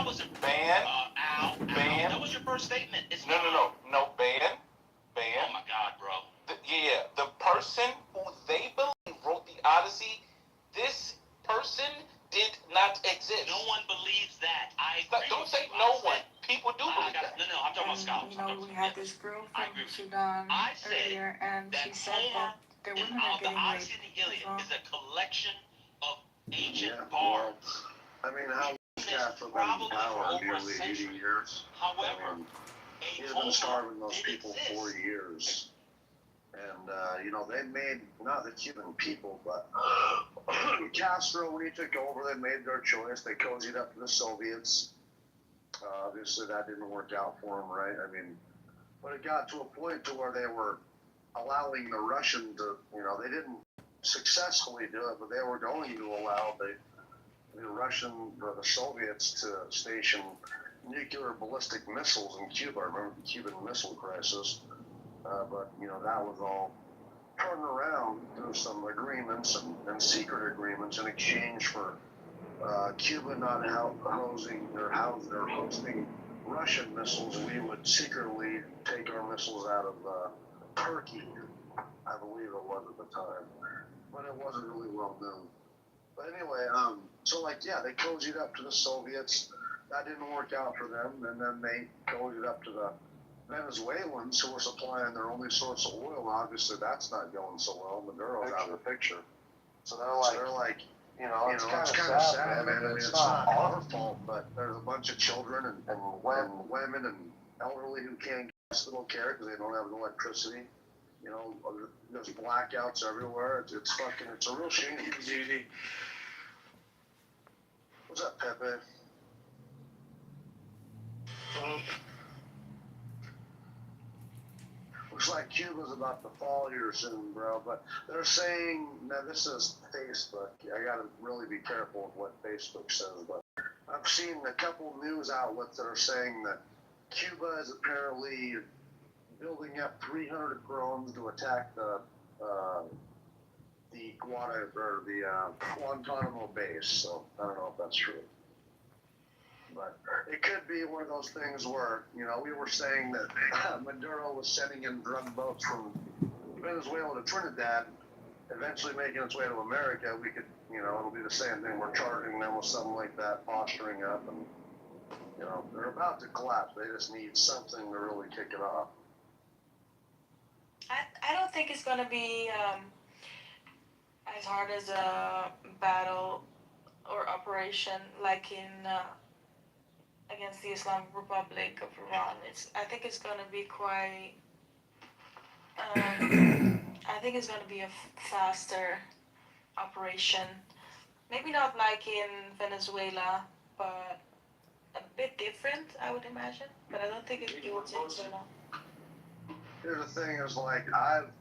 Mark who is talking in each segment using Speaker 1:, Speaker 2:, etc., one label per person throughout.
Speaker 1: That was a
Speaker 2: ban.
Speaker 1: Al. That was your first statement. It's
Speaker 2: No, ban.
Speaker 1: Oh my God, bro.
Speaker 2: The person who they believe wrote the Odyssey, this person did not exist.
Speaker 1: No one believes that.
Speaker 2: Don't say no one. People do believe that.
Speaker 1: No, I'm talking about scholars.
Speaker 3: We had this girl from Sudan earlier, and she said that the women are getting
Speaker 1: raped. The Odyssey and the Iliad is a collection of ancient bards.
Speaker 4: I mean, how Castro been in power nearly 80 years?
Speaker 1: However,
Speaker 4: he's been starving those people for years. And, they made, not the Cuban people, but Castro, when he took over, they made their choice. They cozied up to the Soviets. Obviously, that didn't work out for them, right? I mean, but it got to a point to where they were allowing the Russian to, they didn't successfully do it, but they were going to allow the Soviets to station nuclear ballistic missiles in Cuba. I remember the Cuban Missile Crisis. But, that was all turned around through some agreements and secret agreements in exchange for Cuba not hosting Russian missiles. We would secretly take our missiles out of Turkey, I believe it was at the time. But it wasn't really well known. But anyway, they cozied up to the Soviets. That didn't work out for them. And then they cozied up to the Venezuelans, who were supplying their only source of oil. Obviously, that's not going so well. Maduro's out of the picture. So they're like, it's kind of sad, man. I mean, it's not our fault, but there's a bunch of children and women and elderly who can't get hospital care because they don't have electricity. There's blackouts everywhere. It's a real shame. What's up, Pepe? Looks like Cuba's about to fall here soon, bro. But they're saying, now this is Facebook. I gotta really be careful with what Facebook says. But I've seen a couple news outlets that are saying that Cuba is apparently building up 300 drones to attack the Guantanamo base. So I don't know if that's true. But it could be one of those things where, we were saying that Maduro was sending in drug boats from Venezuela to Trinidad, eventually making its way to America. We could, it'll be the same thing. We're charging them with something like that, posturing up, and, they're about to collapse. They just need something to really kick it off.
Speaker 3: I don't think it's going to be as hard as a battle or operation like in against the Islamic Republic of Iran. I think it's going to be quite. I think it's going to be a faster operation. Maybe not like in Venezuela, but a bit different, I would imagine. But I don't think it will take so long.
Speaker 4: Here's the thing: I've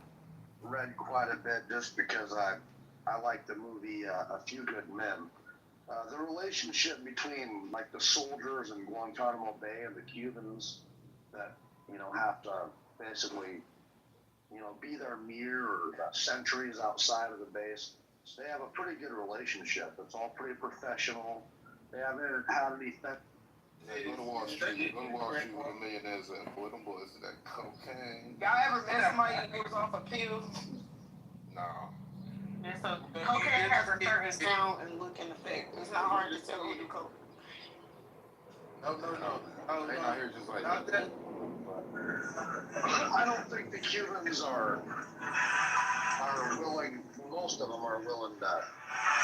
Speaker 4: read quite a bit just because I like the movie A Few Good Men. The relationship between the soldiers in Guantanamo Bay and the Cubans that have to basically be their mere sentries outside of the base. They have a pretty good relationship. It's all pretty professional. They haven't had any.
Speaker 5: Go to Wall Street. Go to Wall Street with the millionaires and boy, them boys is that cocaine.
Speaker 6: Y'all ever met somebody who was off of pills?
Speaker 5: No.
Speaker 6: And so cocaine has a certain sound and look and effect. It's not hard to tell who do coke.
Speaker 5: No. They not here just like
Speaker 6: Not that.
Speaker 4: I don't think the Cubans are willing. Most of them are willing to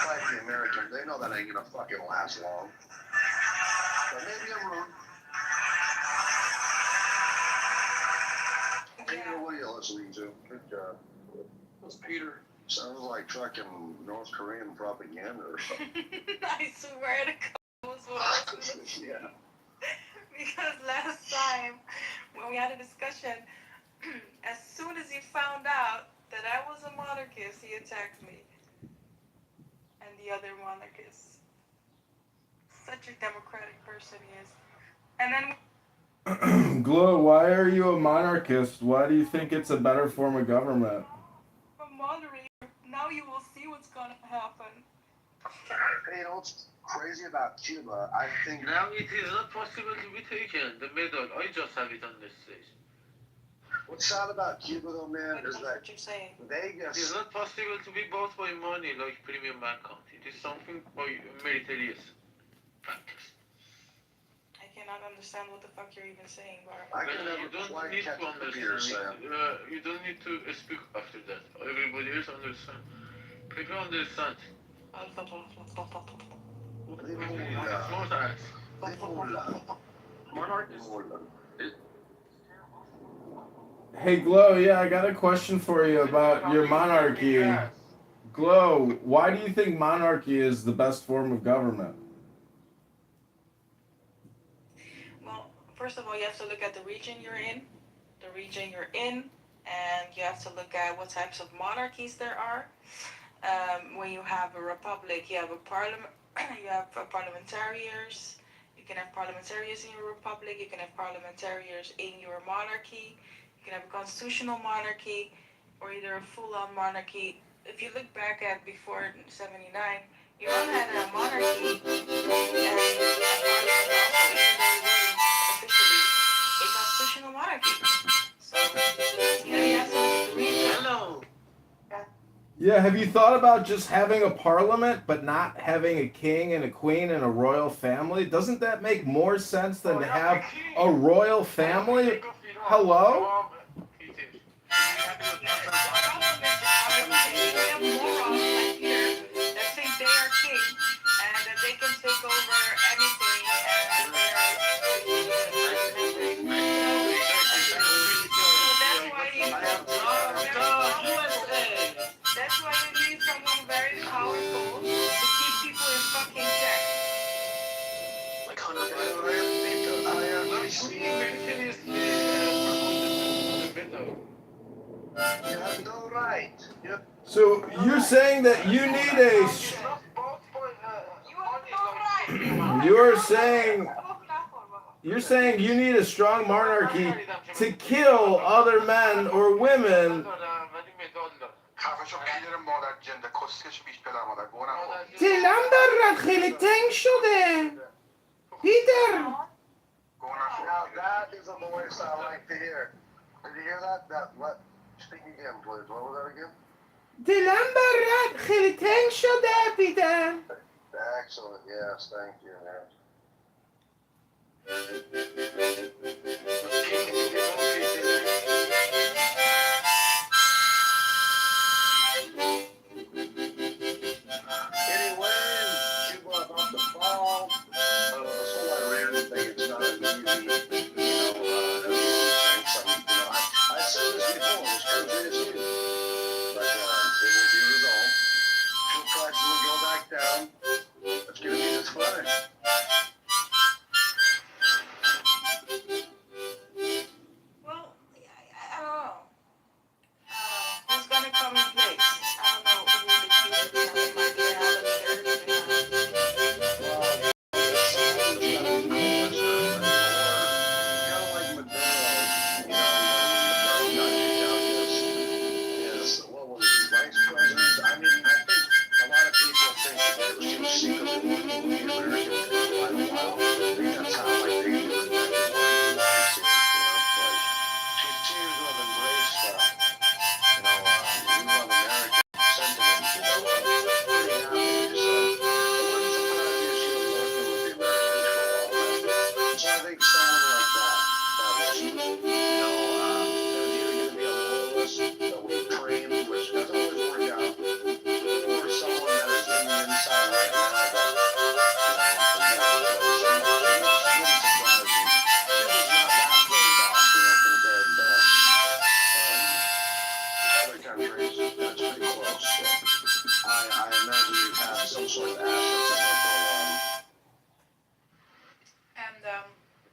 Speaker 4: fight the Americans. They know that ain't gonna fucking last long. But maybe I'm wrong. Peter, what are you listening to? Good job.
Speaker 6: Who's Peter?
Speaker 4: Sounds like fucking North Korean propaganda or something.
Speaker 3: I swear to God, was what I was listening.
Speaker 4: Yeah.
Speaker 3: Because last time when we had a discussion, as soon as he found out that I was a monarchist, he attacked me and the other monarchists. Such a democratic person he is. And then
Speaker 7: Glow, why are you a monarchist? Why do you think it's a better form of government?
Speaker 3: a moderator, now you will see what's gonna happen.
Speaker 4: Hey, crazy about Cuba, I think.
Speaker 1: Now it is not possible to be taken. The medal, I just have it on the stage.
Speaker 4: What's sad about Cuba, though, man, is that
Speaker 3: what you're saying.
Speaker 1: It is
Speaker 4: Vegas.
Speaker 1: not possible to be bought by money like premium account. It is something by meritorious practice.
Speaker 3: I cannot understand what the fuck you're even saying, Bar.
Speaker 4: I can
Speaker 1: You
Speaker 4: never
Speaker 1: don't
Speaker 4: quite
Speaker 1: need
Speaker 4: catch
Speaker 1: to
Speaker 4: what you're
Speaker 1: understand
Speaker 4: saying.
Speaker 1: it. You don't need to speak after that. Everybody else understand. People understand.
Speaker 7: Hey, Glow, yeah, I got a question for you about your monarchy. Glow, why do you think monarchy is the best form of government?
Speaker 3: Well, first of all, you have to look at the region you're in. And you have to look at what types of monarchies there are. When you have a republic, you have a parliament, you have parliamentarians. You can have parliamentarians in your republic. You can have parliamentarians in your monarchy. You can have a constitutional monarchy, or either a full-on monarchy. If you look back at before '79, Iran had a monarchy, and a parliament also, even though it wasn't officially a constitutional monarchy. So, you have to look at the region.
Speaker 1: Hello.
Speaker 7: Yeah, have you thought about just having a parliament but not having a king and a queen and a royal family? Doesn't that make more sense than to have a royal family? Hello?
Speaker 3: That's why you need someone very powerful to keep people in fucking check.
Speaker 1: Like
Speaker 4: You have no right.
Speaker 7: So you're saying that you need a you're saying you need a strong monarchy to kill other men or women. دلم دارد خیلی تنگ شده پیتر.
Speaker 4: Now that is a voice I like to hear. Did you hear that? What? Speak again, please. What was that again?
Speaker 7: دلم برات خیلی تنگ شده پیتر.
Speaker 4: Excellent. Yes, thank you. Yes.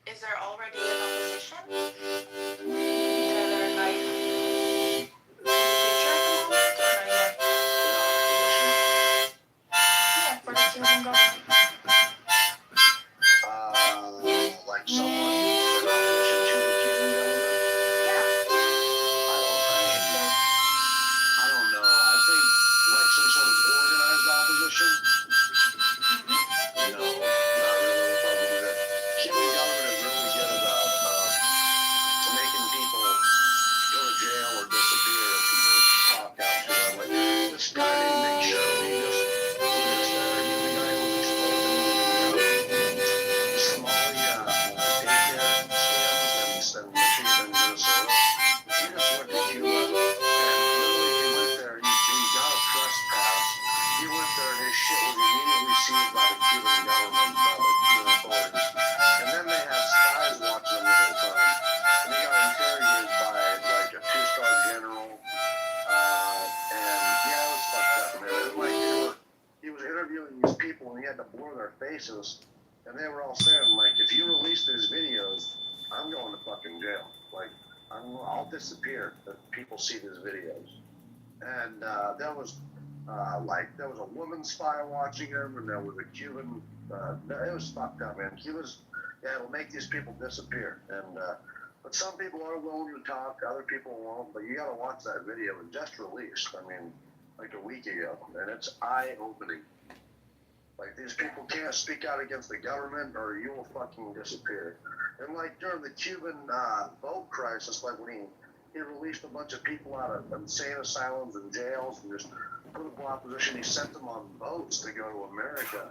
Speaker 3: Is there already an opposition?
Speaker 4: to blur their faces, and they were all saying, like, if you release these videos, I'm going to fucking jail. Like, I'll disappear if people see these videos. And there was a woman spy watching him, and there was a Cuban. It was fucked up, man. It'll make these people disappear. And but some people are willing to talk, other people won't. But you gotta watch that video. It just released. I mean, like a week ago, and it's eye-opening. Like, these people can't speak out against the government, or you will fucking disappear. And like during the Cuban boat crisis, like when he released a bunch of people out of insane asylums and jails and just put them in opposition. He sent them on boats to go to America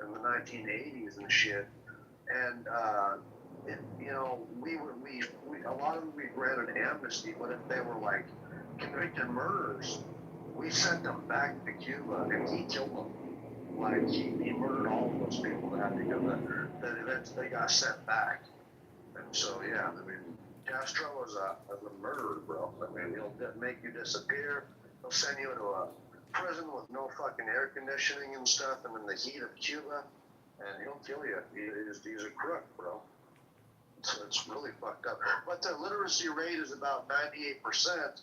Speaker 4: in the 1980s and shit. And a lot of them we granted amnesty, but if they were like convicted murderers, we sent them back to Cuba, and he killed them. Like he murdered all of those people that had to go there. They got sent back. And so yeah, I mean, Castro is a murderer, bro. I mean, he'll make you disappear. He'll send you to a prison with no fucking air conditioning and stuff, and in the heat of Cuba, and he'll kill you. He's a crook, bro. So it's really fucked up. But the literacy rate is about 98%,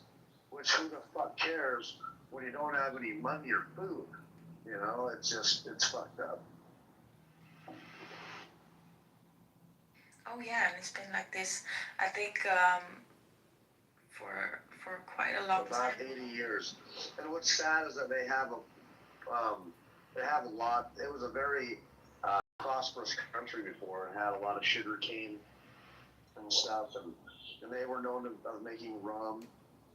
Speaker 4: which who the fuck cares when you don't have any money or food? You know, it's fucked up.
Speaker 3: Oh yeah, and it's been like this, I think, for quite a long
Speaker 4: About
Speaker 3: time.
Speaker 4: 80 years. And what's sad is that they have a lot. It was a very prosperous country before, and had a lot of sugar cane and stuff, and they were known of making rum,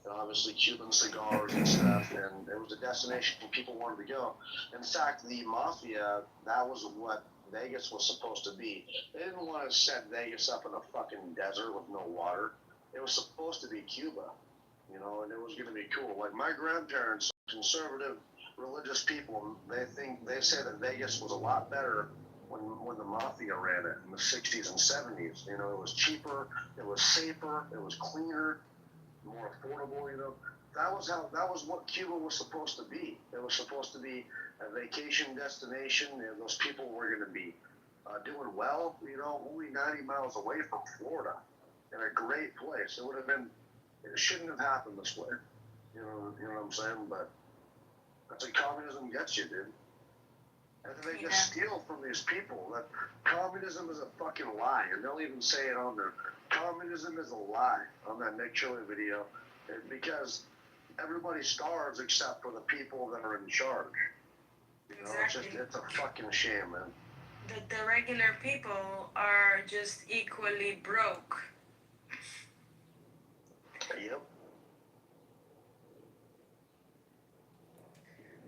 Speaker 4: and obviously Cuban cigars and stuff, and it was a destination people wanted to go. In fact, the mafia, that was what Vegas was supposed to be. They didn't want to set Vegas up in a fucking desert with no water. It was supposed to be Cuba, you know, and it was going to be cool. Like my grandparents, conservative, religious people, they say that Vegas was a lot better when the mafia ran it in the 60s and 70s. You know, it was cheaper, it was safer, it was cleaner, more affordable, you know. That was what Cuba was supposed to be. It was supposed to be a vacation destination, and those people were going to be doing well, you know, only 90 miles away from Florida, in a great place. It shouldn't have happened this way. You know what I'm saying? But that's what communism gets you, dude. And then they just steal from these people. That communism is a fucking lie, and they'll even say it on there. Communism is a lie on that Nick Chili video, because everybody starves except for the people that are in charge. You know,
Speaker 3: Exactly.
Speaker 4: it's a fucking shame, man.
Speaker 3: The regular people are just equally broke.
Speaker 4: Yep.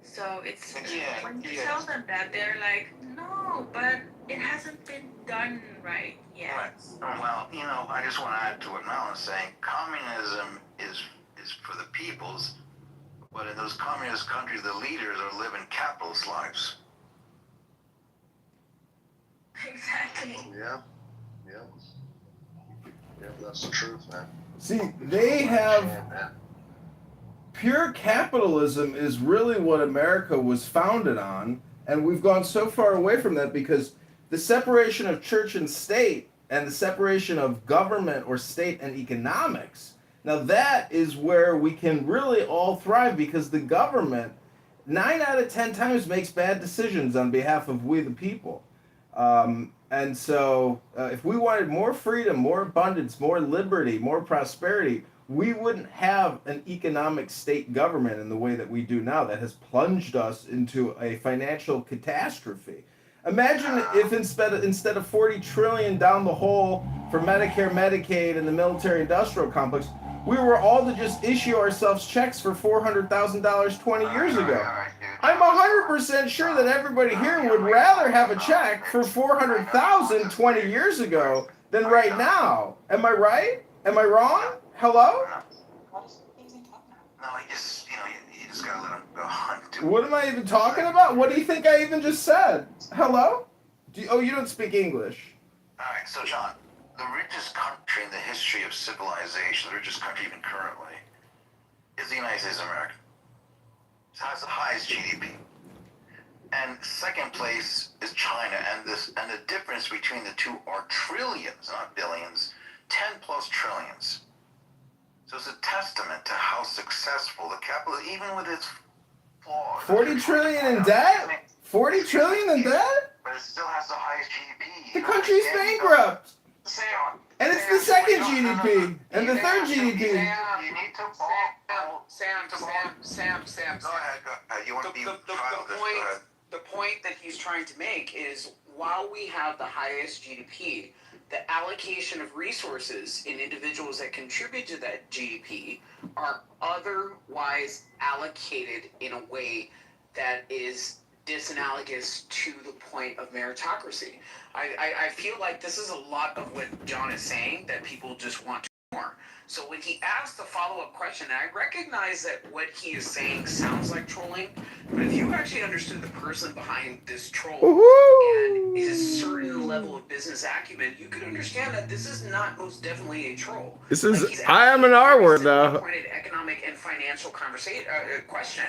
Speaker 3: So it's
Speaker 2: Yeah,
Speaker 3: when you
Speaker 2: yeah.
Speaker 3: tell them that, they're like, no, but it hasn't been done right yet.
Speaker 8: Right. Well, you know, I just want to add to what Malin's saying. Communism is for the peoples, but in those communist countries, the leaders are living capitalist lives.
Speaker 3: Exactly.
Speaker 4: Yeah. That's the truth, man.
Speaker 7: See, they have
Speaker 4: Shame, man.
Speaker 7: pure capitalism is really what America was founded on, and we've gone so far away from that because the separation of church and state and the separation of government or state and economics, now that is where we can really all thrive, because the government 9 out of 10 times makes bad decisions on behalf of we the people. And so if we wanted more freedom, more abundance, more liberty, more prosperity, we wouldn't have an economic state government in the way that we do now that has plunged us into a financial catastrophe. Imagine if instead of 40 trillion down the hole for Medicare, Medicaid, and the military-industrial complex, we were all to just issue ourselves checks for $400,000 20 years ago. I'm 100% sure that everybody here would rather have a check for $400,000 20 years ago than right now. Am I right? Am I wrong? Hello?
Speaker 8: No, you just gotta let them go on.
Speaker 7: What am I even talking about? What do you think I even just said? Hello? You don't speak English.
Speaker 8: All right, so John, the richest country in the history of civilization, the richest country even currently, is the United States of America. It has the highest GDP. And second place is China, and the difference between the two are trillions, not billions, 10 plus trillions. So it's a testament to how successful the capital, even with its flaws.
Speaker 7: 40 trillion in debt? 40 trillion in debt?
Speaker 8: But it still has the highest GDP.
Speaker 7: The country's bankrupt.
Speaker 2: Sam.
Speaker 7: And it's the second GDP and the third GDP.
Speaker 8: You need to
Speaker 2: Sam.
Speaker 8: Go ahead. You want to be proud of this? Go ahead.
Speaker 9: The point that he's trying to make is while we have the highest GDP, the allocation of resources in individuals that contribute to that GDP are otherwise allocated in a way that is disanalogous to the point of meritocracy. I feel like this is a lot of what John is saying, that people just want more. So when he asked the follow-up question, I recognize that what he is saying sounds like trolling, but if you actually understood the person behind this troll and his certain level of business acumen, you could understand that this is not most definitely a troll.
Speaker 7: This is, I am an R word though.
Speaker 9: Pointed economic and financial conversation question.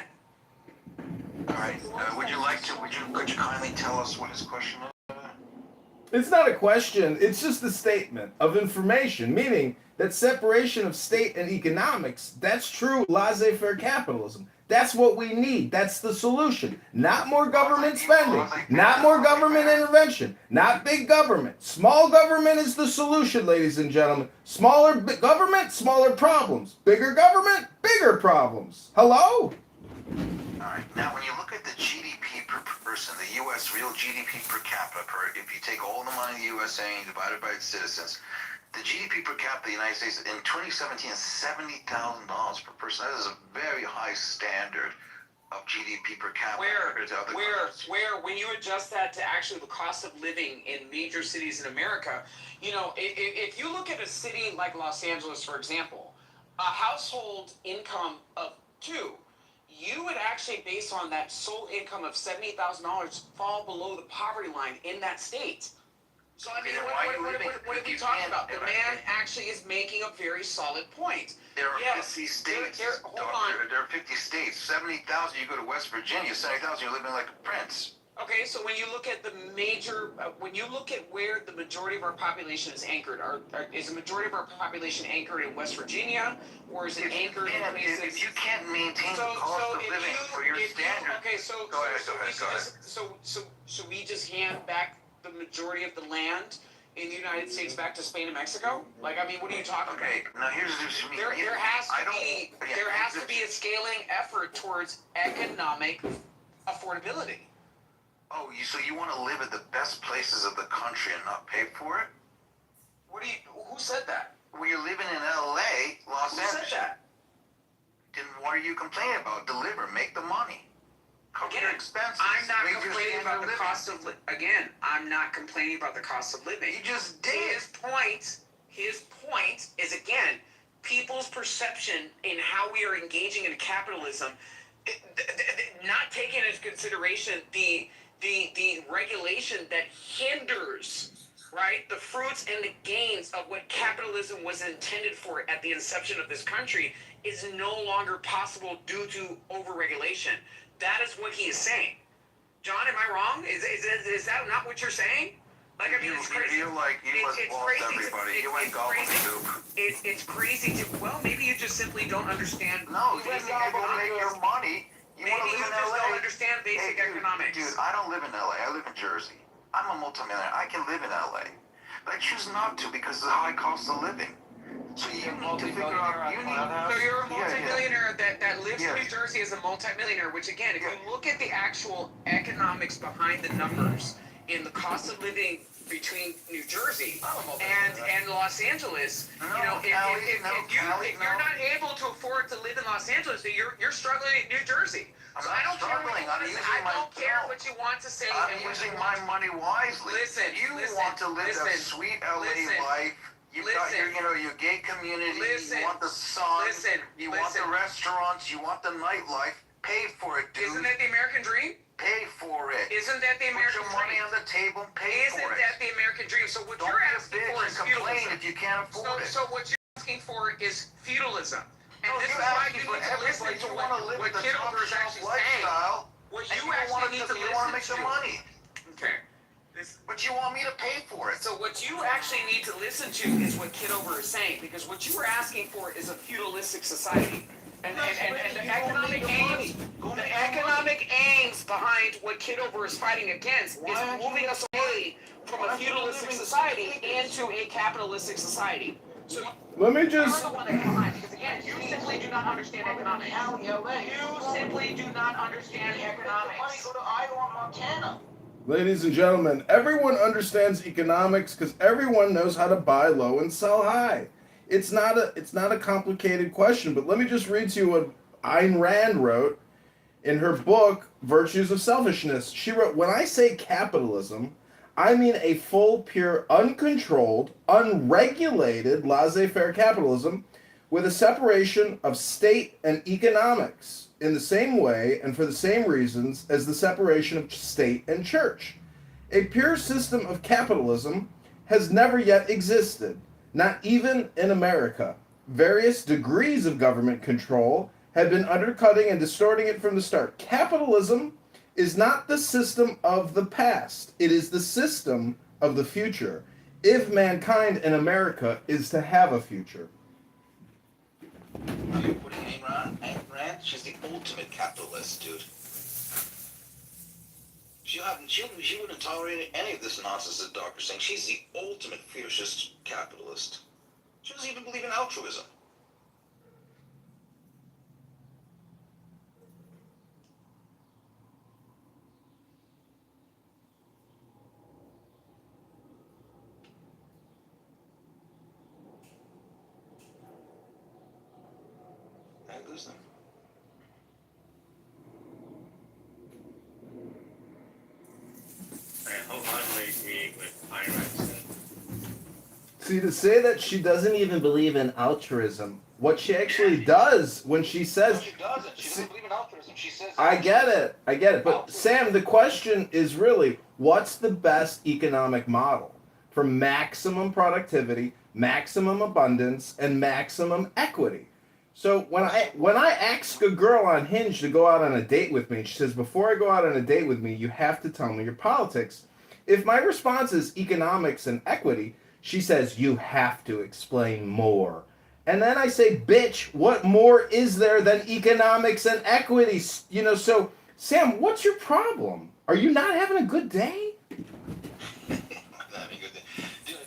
Speaker 8: All right. Could you kindly tell us what his question is?
Speaker 7: It's not a question, it's just a statement of information, meaning that separation of state and economics, that's true laissez-faire capitalism. That's what we need. That's the solution. Not more government spending, not more government intervention, not big government. Small government is the solution, ladies and gentlemen. Smaller government, smaller problems. Bigger government, bigger problems. Hello?
Speaker 8: All right. Now, when you look at the GDP per person, the U.S. real GDP per capita, if you take all the money in the USA and divide it by its citizens, the GDP per capita of the United States in 2017 is $70,000 per person. That is a very high standard of GDP per capita compared to other countries.
Speaker 9: Where when you adjust that to actually the cost of living in major cities in America, you know, if you look at a city like Los Angeles, for example, a household income of two, you would actually, based on that sole income of $70,000, fall below the poverty line in that state. So I mean, what are we talking about? The man actually is making a very solid point.
Speaker 8: There are 50 states.
Speaker 9: Hold on.
Speaker 8: There are 50 states. 70,000. You go to West Virginia. 70,000. You're living like a prince.
Speaker 9: Okay, so when you look at the major, when you look at where the majority of our population is anchored, is the majority of our population anchored in West Virginia, or is it anchored in places?
Speaker 8: If you can't maintain the cost of living for your standard,
Speaker 9: okay, so
Speaker 8: go ahead.
Speaker 9: So we just hand back the majority of the land in the United States back to Spain and Mexico? Like, I mean, what are you talking about?
Speaker 8: Okay, now here's
Speaker 9: There has to be a scaling effort towards economic affordability.
Speaker 8: Oh, so you want to live at the best places of the country and not pay for it?
Speaker 9: Who said that?
Speaker 8: Well, you're living in L.A., Los Angeles.
Speaker 9: Who said that?
Speaker 8: Then what are you complaining about? Deliver, make the money. Cover your expenses.
Speaker 9: I'm not
Speaker 8: raise your
Speaker 9: complaining about the
Speaker 8: standard of
Speaker 9: cost of again, I'm not complaining about the cost of living.
Speaker 8: You just did.
Speaker 9: His point is, again, people's perception in how we are engaging in capitalism, not taking into consideration the regulation that hinders, right, the fruits and the gains of what capitalism was intended for at the inception of this country is no longer possible due to overregulation. That is what he is saying. John, am I wrong? Is that not what you're saying? Like, I mean, it's crazy.
Speaker 8: You lost everybody. You went golfing too.
Speaker 9: It's crazy to, well, maybe you just simply don't understand.
Speaker 8: No, you
Speaker 9: basic
Speaker 8: gotta go make
Speaker 9: economics.
Speaker 8: your money.
Speaker 9: Maybe you just don't understand basic economics.
Speaker 8: Dude, I don't live in LA. I live in Jersey. I'm a multimillionaire. I can live in LA. But I choose not to because of the high cost of living. So you need to figure out.
Speaker 9: So you're a multimillionaire that lives in New Jersey as a multimillionaire, which again, if you look at the actual economics behind the numbers in the cost of living between New Jersey and Los Angeles, you know, if you're not able to afford to live in Los Angeles, you're struggling in New Jersey. So I don't care what you want to say.
Speaker 8: I'm using my money wisely.
Speaker 9: Listen,
Speaker 8: you want to live a sweet LA life. You've got your gay community. You want the sun. You want the restaurants. You want the nightlife. Pay for it, dude.
Speaker 9: Isn't that the American dream?
Speaker 8: Pay for it.
Speaker 9: Isn't that the American
Speaker 8: dream? Put your money on the table and pay for it.
Speaker 9: Isn't that the American dream? So what you're asking for is feudalism.
Speaker 8: If you can't afford it.
Speaker 9: So what you're asking for is feudalism. And
Speaker 8: No,
Speaker 9: this is why you need to listen to what Kitover is actually saying. What
Speaker 8: And
Speaker 9: you
Speaker 8: you don't want
Speaker 9: actually
Speaker 8: to
Speaker 9: need to
Speaker 8: because you want to make
Speaker 9: listen
Speaker 8: some
Speaker 9: to.
Speaker 8: money.
Speaker 9: Okay.
Speaker 8: But you want me to pay for it.
Speaker 9: So what you actually need to listen to is what Kitover is saying, because what you were asking for is a feudalistic society. And the economic aims behind what Kitover is fighting against is moving us away from a feudalistic society into a capitalistic society. So
Speaker 7: Let me
Speaker 9: you're
Speaker 7: just.
Speaker 9: the one that can lie, because again, you simply do not understand economics. You simply do not understand economics.
Speaker 2: Go to Iowa, Montana.
Speaker 7: Ladies and gentlemen, everyone understands economics because everyone knows how to buy low and sell high. It's not a complicated question, but let me just read to you what Ayn Rand wrote in her book Virtues of Selfishness. She wrote, "When I say capitalism, I mean a full, pure, uncontrolled, unregulated, laissez-faire capitalism with a separation of state and economics in the same way and for the same reasons as the separation of state and church. A pure system of capitalism has never yet existed, not even in America. Various degrees of government control have been undercutting and distorting it from the start. Capitalism is not the system of the past, it is the system of the future, if mankind in America is to have a future."
Speaker 8: Are you putting Ayn Rand? She's the ultimate capitalist, dude. She wouldn't tolerate any of this nonsense that Doctor's saying. She's the ultimate fiercest capitalist. She doesn't even believe in altruism. I lose them.
Speaker 1: I wholeheartedly agree with Ayn Rand said.
Speaker 7: See, to say that she doesn't even believe in altruism, what she actually does when she says,
Speaker 2: No, she doesn't. She doesn't believe in altruism. She says.
Speaker 7: I get it. But Sam, the question is really, what's the best economic model for maximum productivity, maximum abundance, and maximum equity? So when I ask a girl on Hinge to go out on a date with me, she says, before I go out on a date with me, you have to tell me your politics. If my response is economics and equity, she says, you have to explain more. And then I say, bitch, what more is there than economics and equity? You know, so, Sam, what's your problem? Are you not having a good day?
Speaker 8: Dude, I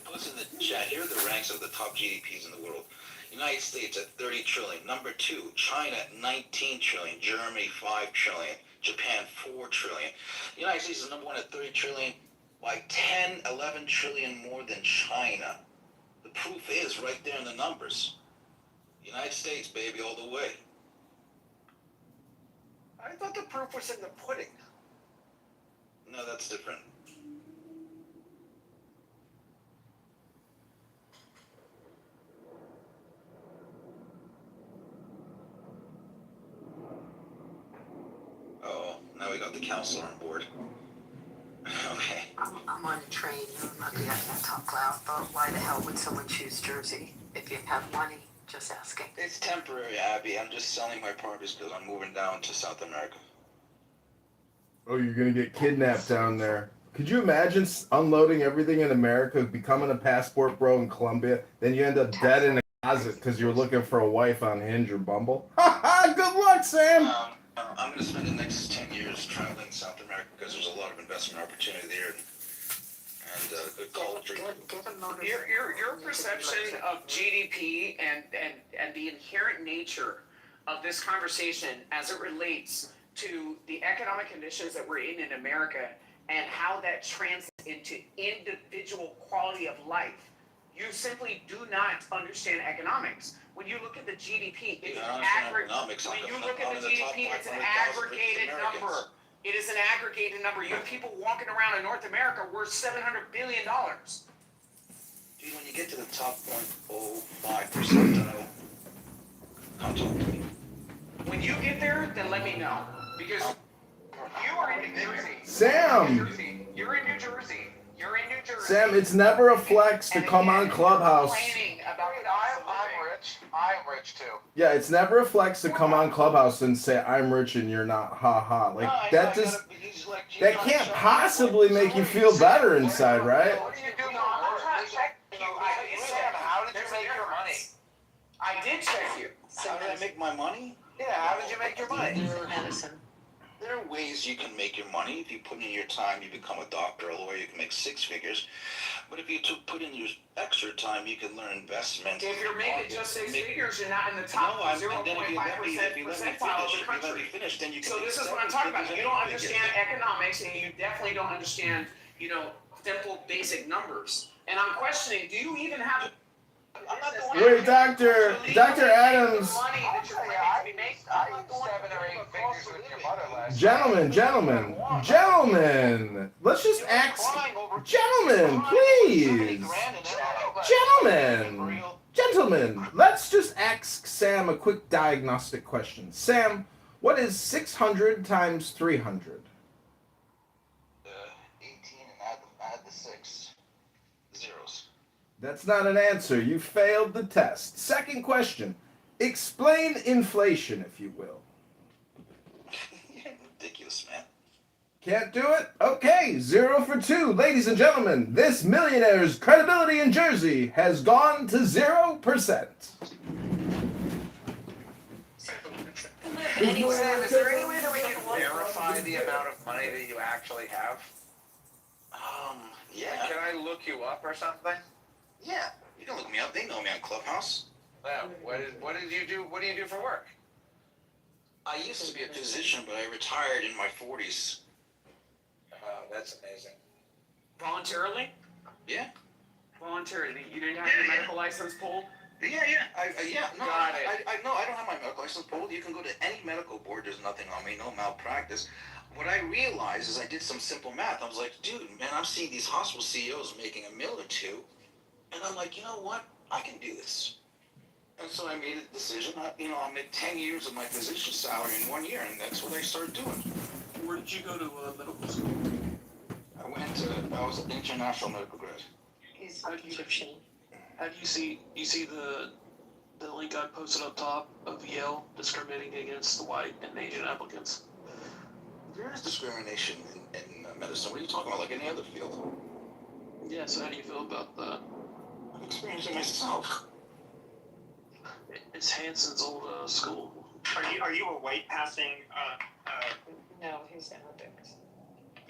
Speaker 8: posted in the chat, here are the ranks of the top GDPs in the world. United States at 30 trillion. Number 2, China at 19 trillion. Germany 5 trillion. Japan 4 trillion. The United States is number 1 at 30 trillion, by 10, 11 trillion more than China. The proof is right there in the numbers. United States, baby, all the way.
Speaker 2: I thought the proof was in the pudding.
Speaker 8: No, that's different. Oh, now we got the counselor on board. Okay.
Speaker 10: I'm on a train. You're lucky I can't talk loud, but why the hell would someone choose Jersey? If you have money, just asking.
Speaker 8: It's temporary, Abby. I'm just selling my properties because I'm moving down to South America.
Speaker 7: Oh, you're going to get kidnapped down there. Could you imagine unloading everything in America, becoming a passport bro in Colombia, then you end up dead in a closet because you're looking for a wife on Hinge or Bumble? Ha ha! Good luck, Sam!
Speaker 8: I'm going to spend the next 10 years traveling in South America because there's a lot of investment opportunity there and good culture.
Speaker 9: Your perception of GDP and the inherent nature of this conversation as it relates to the economic conditions that we're in America and how that translates into individual quality of life. You simply do not understand economics. When you look at the GDP, it's an aggregate. When you look at the GDP, it's an aggregated number. It is an aggregated number. You have people walking around in North America worth $700 billion.
Speaker 8: Dude, when you get to the top 0.05%, come talk to me.
Speaker 9: When you get there, then let me know. Because you are in New Jersey.
Speaker 7: Sam!
Speaker 9: You're in New Jersey. You're in New Jersey.
Speaker 7: Sam, it's never a flex to come on Clubhouse.
Speaker 2: I'm rich. rich too.
Speaker 7: Yeah, it's never a flex to come on Clubhouse and say I'm rich and you're not. Ha ha. Like that just that can't possibly make you feel better inside, right?
Speaker 2: What do you do for work? Sam, how did you make your money?
Speaker 9: I did check you.
Speaker 8: How did I make my money?
Speaker 2: Yeah, how did you make your money?
Speaker 10: Madison.
Speaker 8: There are ways you can make your money. If you put in your time, you become a doctor, a lawyer, you can make 6 figures. But if you put in your extra time, you can learn investment.
Speaker 9: If you're making just 6 figures, you're not in the top 0.5% percentile of the country.
Speaker 8: Then you can
Speaker 9: So this is what I'm talking about. You don't understand economics, and you definitely don't understand, simple basic numbers. And I'm questioning, do you even have
Speaker 7: Wait, Doctor Adams.
Speaker 2: Money that you're making. I made 7 or 8 figures with your mother last
Speaker 7: Gentlemen. Let's just ask. Gentlemen, please. Gentlemen. Let's just ask Sam a quick diagnostic question. Sam, what is 600 times 300?
Speaker 8: 18 and add the 6 zeros.
Speaker 7: That's not an answer. You failed the test. Second question. Explain inflation, if you will.
Speaker 8: You're ridiculous, man.
Speaker 7: Can't do it? Okay, 0 for 2. Ladies and gentlemen, this millionaire's credibility in Jersey has gone to 0%.
Speaker 1: Sam, is there any way that we can verify the amount of money that you actually have?
Speaker 8: Yeah.
Speaker 1: Can I look you up or something?
Speaker 8: Yeah. You can look me up. They know me on Clubhouse.
Speaker 1: Well, what do you do for work?
Speaker 8: I used to be a physician, but I retired in my 40s.
Speaker 1: Oh, that's amazing.
Speaker 9: voluntarily?
Speaker 8: Yeah.
Speaker 9: Voluntarily. You didn't have your medical license pulled?
Speaker 8: Yeah. No,
Speaker 9: Got it.
Speaker 8: I don't have my medical license pulled. You can go to any medical board. There's nothing on me. No malpractice. What I realized is I did some simple math. I was like, dude, man, I'm seeing these hospital CEOs making $1 million or $2 million. And I'm like, you know what? I can do this. And so I made a decision. I made 10 years of my physician salary in 1 year, and that's what I started doing.
Speaker 6: Where did you go to medical school?
Speaker 8: I was an international medical grad.
Speaker 10: He's
Speaker 6: How do you-
Speaker 10: Egyptian.
Speaker 6: How do you see the link I posted up top of Yale discriminating against the white and Asian applicants?
Speaker 8: There is discrimination in medicine. What are you talking about? Like any other field?
Speaker 6: Yeah, so how do you feel about that?
Speaker 8: I've experienced it myself.
Speaker 6: It's Hanson's old school.
Speaker 11: Are you a white passing?
Speaker 10: No, he's Arabic.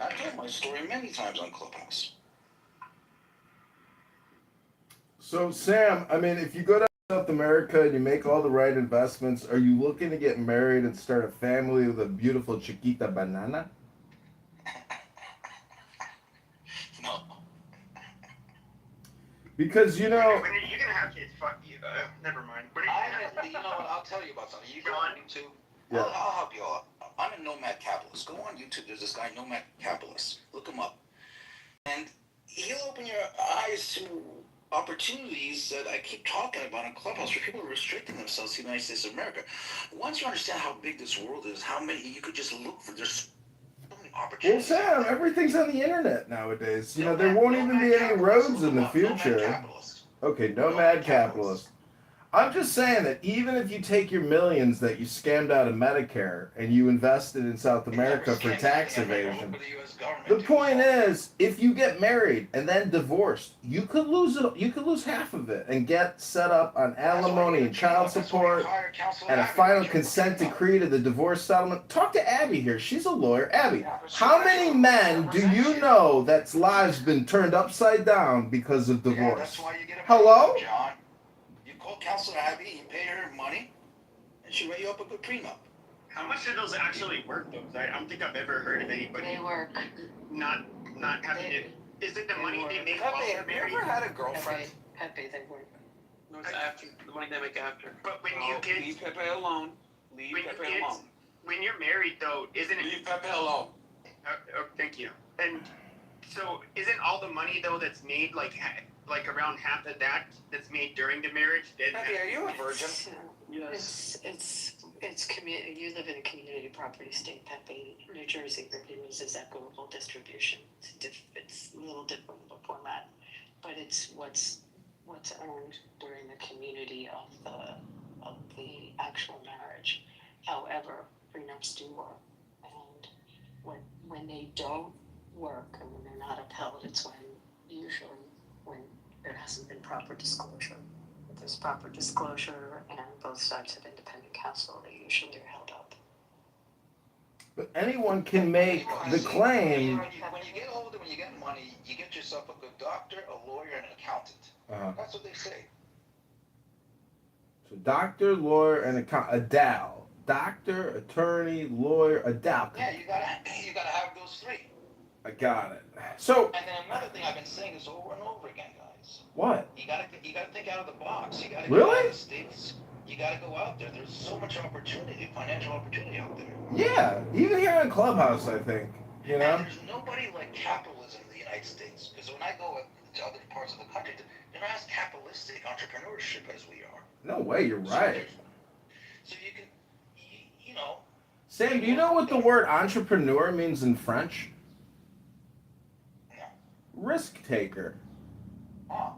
Speaker 8: I've told my story many times on Clubhouse.
Speaker 7: So, Sam, I mean, if you go to South America and you make all the right investments, are you looking to get married and start a family with a beautiful Chiquita banana?
Speaker 8: No.
Speaker 7: Because,
Speaker 11: When you're gonna have kids, fuck you. Never mind. When are you gonna
Speaker 8: You know what? I'll tell you about something. You go on YouTube.
Speaker 7: Yeah.
Speaker 8: I'll help you all. I'm a nomad capitalist. Go on YouTube. There's this guy, Nomad Capitalist. Look him up. And he'll open your eyes to opportunities that I keep talking about in Clubhouse where people are restricting themselves to the United States of America. Once you understand how big this world is, how many you could just look for, there's so many
Speaker 7: Well,
Speaker 8: opportunities.
Speaker 7: Sam, everything's on the internet nowadays. There won't even be any roads in the future. Okay, nomad capitalist. I'm just saying that even if you take your millions that you scammed out of Medicare and you invested in South America for tax evasion, the point is, if you get married and then divorced, you could lose it. You could lose half of it and get set up on alimony and child support and a final consent decree to the divorce settlement. Talk to Abby here. She's a lawyer. Abby, how many men do you know that's lives been turned upside down because of divorce? Hello?
Speaker 8: John. You call Counselor Abby, you pay her money, and she write you up a good prenup.
Speaker 11: How much do those actually work, though? 'Cause I don't think I've ever heard of anybody
Speaker 10: They work.
Speaker 11: not having it. Is it the money they make while
Speaker 1: Pepe,
Speaker 11: they're
Speaker 1: have you
Speaker 11: married?
Speaker 1: ever had a girlfriend?
Speaker 10: Pepe, they work.
Speaker 6: No, it's after the money they make after.
Speaker 11: But when
Speaker 1: Oh,
Speaker 11: you kids,
Speaker 9: Leave Pepe alone. Leave
Speaker 11: when you
Speaker 9: Pepe
Speaker 11: kids,
Speaker 9: alone.
Speaker 11: when you're married, though, isn't it?
Speaker 9: Leave Pepe alone.
Speaker 11: Thank you. And so, isn't all the money though that's made like around half of that's made during the marriage?
Speaker 1: Pepe, are you a virgin?
Speaker 6: Yes.
Speaker 10: It's community. You live in a community property state, Pepe. New Jersey uses equitable distribution. It's a little different of a format, but it's what's owned during the community of of the actual marriage. However, prenups do work, and when they don't work and when they're not upheld, it's usually when there hasn't been proper disclosure. If there's proper disclosure and both sides have independent counsel, they usually are held up.
Speaker 7: But anyone can make the claim.
Speaker 8: When you get older, when you get money, you get yourself a good doctor, a lawyer, and an accountant. That's what they say.
Speaker 7: So doctor, lawyer, and a DAL. Doctor, attorney, lawyer, a DAL.
Speaker 8: Yeah, you gotta have those three.
Speaker 7: I got it. So.
Speaker 8: And then another thing I've been saying this over and over again, guys.
Speaker 7: What?
Speaker 8: You gotta think out of the box. You gotta
Speaker 7: really?
Speaker 8: Get out of the States. You gotta go out there. There's so much opportunity, financial opportunity out there.
Speaker 7: Yeah, even here in Clubhouse, I think. You know.
Speaker 8: And there's nobody like capitalism in the United States. Because when I go to other parts of the country, they're not as capitalistic entrepreneurship as we are.
Speaker 7: No way, you're right.
Speaker 8: So you can, you know.
Speaker 7: Sam, do you know what the word entrepreneur means in French?
Speaker 8: No.
Speaker 7: Risk taker.
Speaker 8: Oh.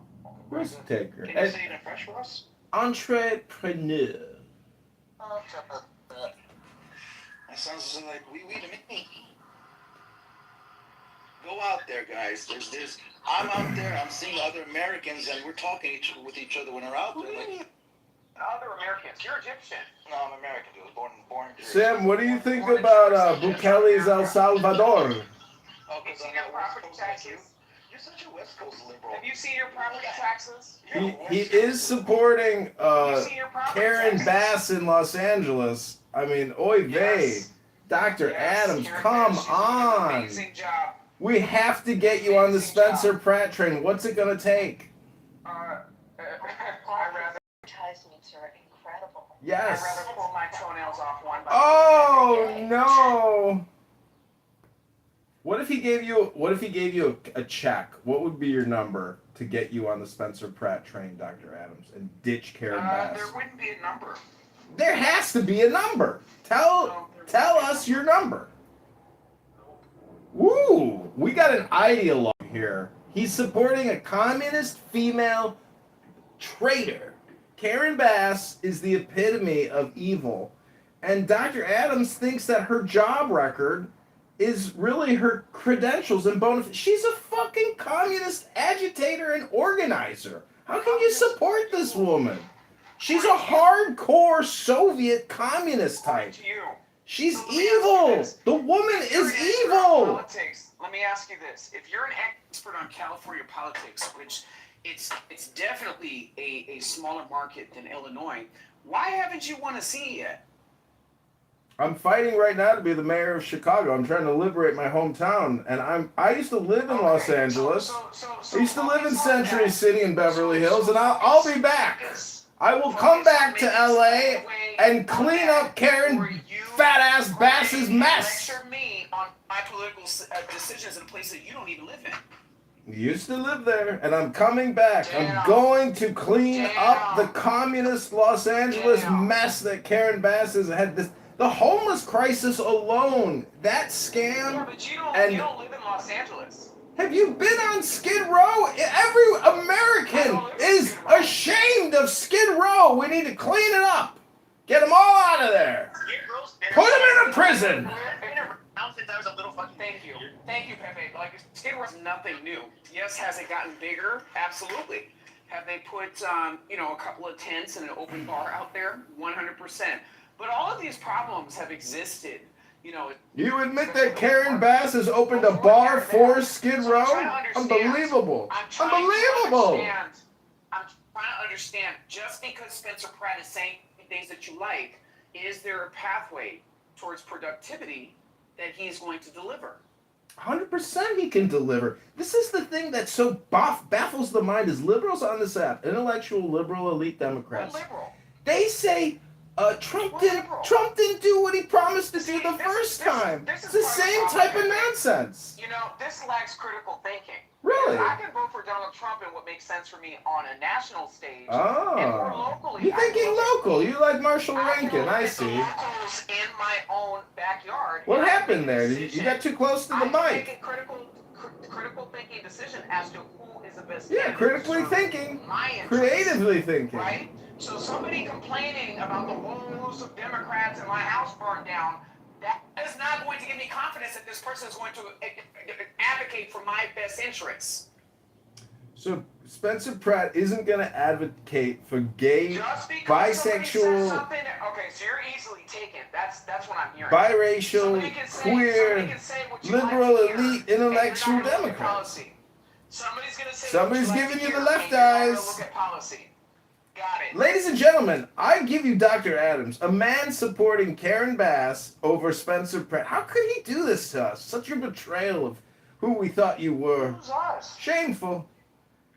Speaker 7: Risk taker.
Speaker 8: Can you say it in French for us?
Speaker 7: Entrepreneur.
Speaker 8: That sounds like we to me. Go out there, guys. I'm out there. I'm seeing other Americans, and we're talking with each other when we're out there. Like,
Speaker 11: other Americans. You're Egyptian.
Speaker 8: no, I'm American. I was born in Jersey.
Speaker 7: Sam, what do you think about Bukele's El Salvador?
Speaker 8: Oh,
Speaker 11: Have you seen your property taxes?
Speaker 8: You're such a West Coast liberal.
Speaker 11: Have you seen your property taxes?
Speaker 7: He is supporting Karen Bass in Los Angeles. I mean, oy vey. Dr. Adams, come on.
Speaker 11: Amazing job.
Speaker 7: We have to get you on the Spencer Pratt train. What's it going to take?
Speaker 10: Advertisements are incredible.
Speaker 7: Yes.
Speaker 11: I'd rather pull my toenails off one by
Speaker 7: Oh, no. What if he gave you a check? What would be your number to get you on the Spencer Pratt train, Dr. Adams, and ditch Karen Bass?
Speaker 11: There wouldn't be a number.
Speaker 7: There has to be a number. Tell us your number. Woo! We got an ideologue here. He's supporting a communist female traitor. Karen Bass is the epitome of evil. And Dr. Adams thinks that her job record is really her credentials and bona fides. She's a fucking communist agitator and organizer. How can you support this woman? She's a hardcore Soviet communist type. She's evil. The woman is evil.
Speaker 11: Politics. Let me ask you this: if you're an expert on California politics, which it's definitely a smaller market than Illinois, why haven't you won a seat yet?
Speaker 7: I'm fighting right now to be the mayor of Chicago. I'm trying to liberate my hometown, and I used to live in Los Angeles. I used to live in Century City in Beverly Hills, and I'll be back. I will come back to LA and clean up Karen fat ass Bass's mess.
Speaker 11: Lecture me on my political decisions in a place that you don't even live in.
Speaker 7: You used to live there, and I'm coming back. I'm going to clean up the communist Los Angeles mess that Karen Bass has had. The homeless crisis alone, that scam.
Speaker 11: Yeah, but you don't live in Los Angeles.
Speaker 7: Have you been on Skid Row? Every American is ashamed of Skid Row. We need to clean it up. Get them all out of there. Put them in a prison.
Speaker 11: Since I was a little fucking. Thank you, Pepe. Like Skid Row's nothing new. Yes, has it gotten bigger? Absolutely. Have they put a couple of tents and an open bar out there? 100%. But all of these problems have existed.
Speaker 7: You admit that Karen Bass has opened a bar for Skid Row? Unbelievable. Unbelievable.
Speaker 11: I'm trying to understand, just because Spencer Pratt is saying things that you like, is there a pathway towards productivity that he's going to deliver?
Speaker 7: 100% he can deliver. This is the thing that so baffles the mind is liberals on this app, intellectual, liberal, elite Democrats.
Speaker 11: Liberal.
Speaker 7: They say Trump didn't do what he promised to do the first time. It's the same type of nonsense.
Speaker 11: This lacks critical thinking.
Speaker 7: Really?
Speaker 11: I can vote for Donald Trump in what makes sense for me on a national stage.
Speaker 7: Oh.
Speaker 11: And more locally.
Speaker 7: You're thinking local. You like Marshall Rankin. I see.
Speaker 11: Locals in my own backyard.
Speaker 7: What happened there? You got too close to the mic.
Speaker 11: I make a critical thinking decision as to who is the best.
Speaker 7: Yeah, critically thinking. Creatively thinking.
Speaker 11: Right? So somebody complaining about the woes of Democrats and my house burned down, that is not going to give me confidence that this person is going to advocate for my best interests.
Speaker 7: So Spencer Pratt isn't going to advocate for gay,
Speaker 11: Just because somebody says
Speaker 7: bisexual,
Speaker 11: something, okay, so you're easily taken. That's what I'm hearing.
Speaker 7: biracial,
Speaker 11: Somebody can say
Speaker 7: queer,
Speaker 11: what you
Speaker 7: liberal,
Speaker 11: like to hear,
Speaker 7: elite,
Speaker 11: and you're not
Speaker 7: intellectual
Speaker 11: gonna look at
Speaker 7: Democrats.
Speaker 11: policy. Somebody's going to say
Speaker 7: Somebody's
Speaker 11: what you like
Speaker 7: giving
Speaker 11: to
Speaker 7: you
Speaker 11: hear,
Speaker 7: the left
Speaker 11: and you're not gonna
Speaker 7: eyes.
Speaker 11: look at policy. Got it.
Speaker 7: Ladies and gentlemen, I give you Dr. Adams, a man supporting Karen Bass over Spencer Pratt. How could he do this to us? Such a betrayal of who we thought you were.
Speaker 11: Who's us?
Speaker 7: Shameful.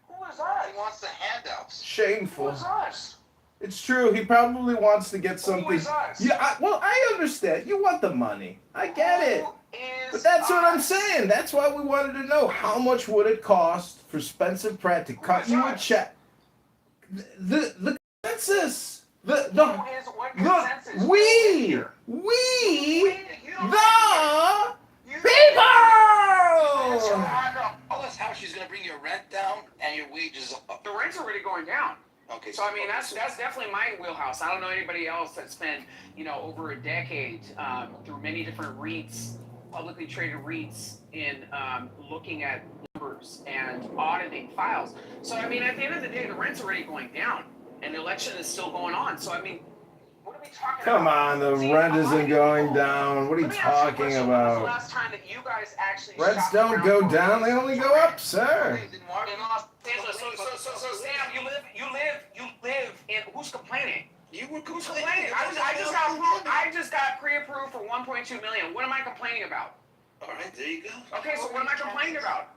Speaker 11: Who is us?
Speaker 8: He wants the handouts.
Speaker 7: Shameful.
Speaker 11: Who's us?
Speaker 7: It's true. He probably wants to get something.
Speaker 11: Who is us?
Speaker 7: Yeah, I understand. You want the money. I get it.
Speaker 11: Who is
Speaker 7: But that's what I'm
Speaker 11: us?
Speaker 7: saying. That's why we wanted to know how much would it cost for Spencer Pratt to cut
Speaker 11: is
Speaker 7: you a
Speaker 11: us?
Speaker 7: check. The consensus.
Speaker 11: What consensus?
Speaker 7: We
Speaker 11: You.
Speaker 7: the
Speaker 11: You.
Speaker 7: people.
Speaker 8: Tell us how she's gonna bring your rent down and your wages up.
Speaker 11: The rent's already going down.
Speaker 8: Okay.
Speaker 11: So I mean, that's definitely my wheelhouse. I don't know anybody else that spent over a decade through many different REITs, publicly traded REITs, in looking at numbers and auditing files. So I mean, at the end of the day, the rent's already going down, and the election is still going on. So I mean, what are we talking about?
Speaker 7: Come on, the
Speaker 11: See,
Speaker 7: rent
Speaker 11: a lot of
Speaker 7: isn't going
Speaker 11: people-
Speaker 7: down. What are you
Speaker 11: Let me ask you a
Speaker 7: talking
Speaker 11: question. When was the
Speaker 7: about?
Speaker 11: last time that you guys actually
Speaker 7: Rents
Speaker 11: shopped
Speaker 7: don't
Speaker 11: around
Speaker 7: go
Speaker 11: for
Speaker 7: down; they
Speaker 11: reasons
Speaker 7: only
Speaker 11: for
Speaker 7: go
Speaker 11: rent?
Speaker 7: up, sir.
Speaker 11: In Los Angeles. So Sam, you live in, who's complaining?
Speaker 8: You were
Speaker 11: Who's
Speaker 8: complaining.
Speaker 11: complaining? I just got pre-approved for 1.2 million. What am I complaining about?
Speaker 8: All right, there you go.
Speaker 11: Okay, so what am I complaining about?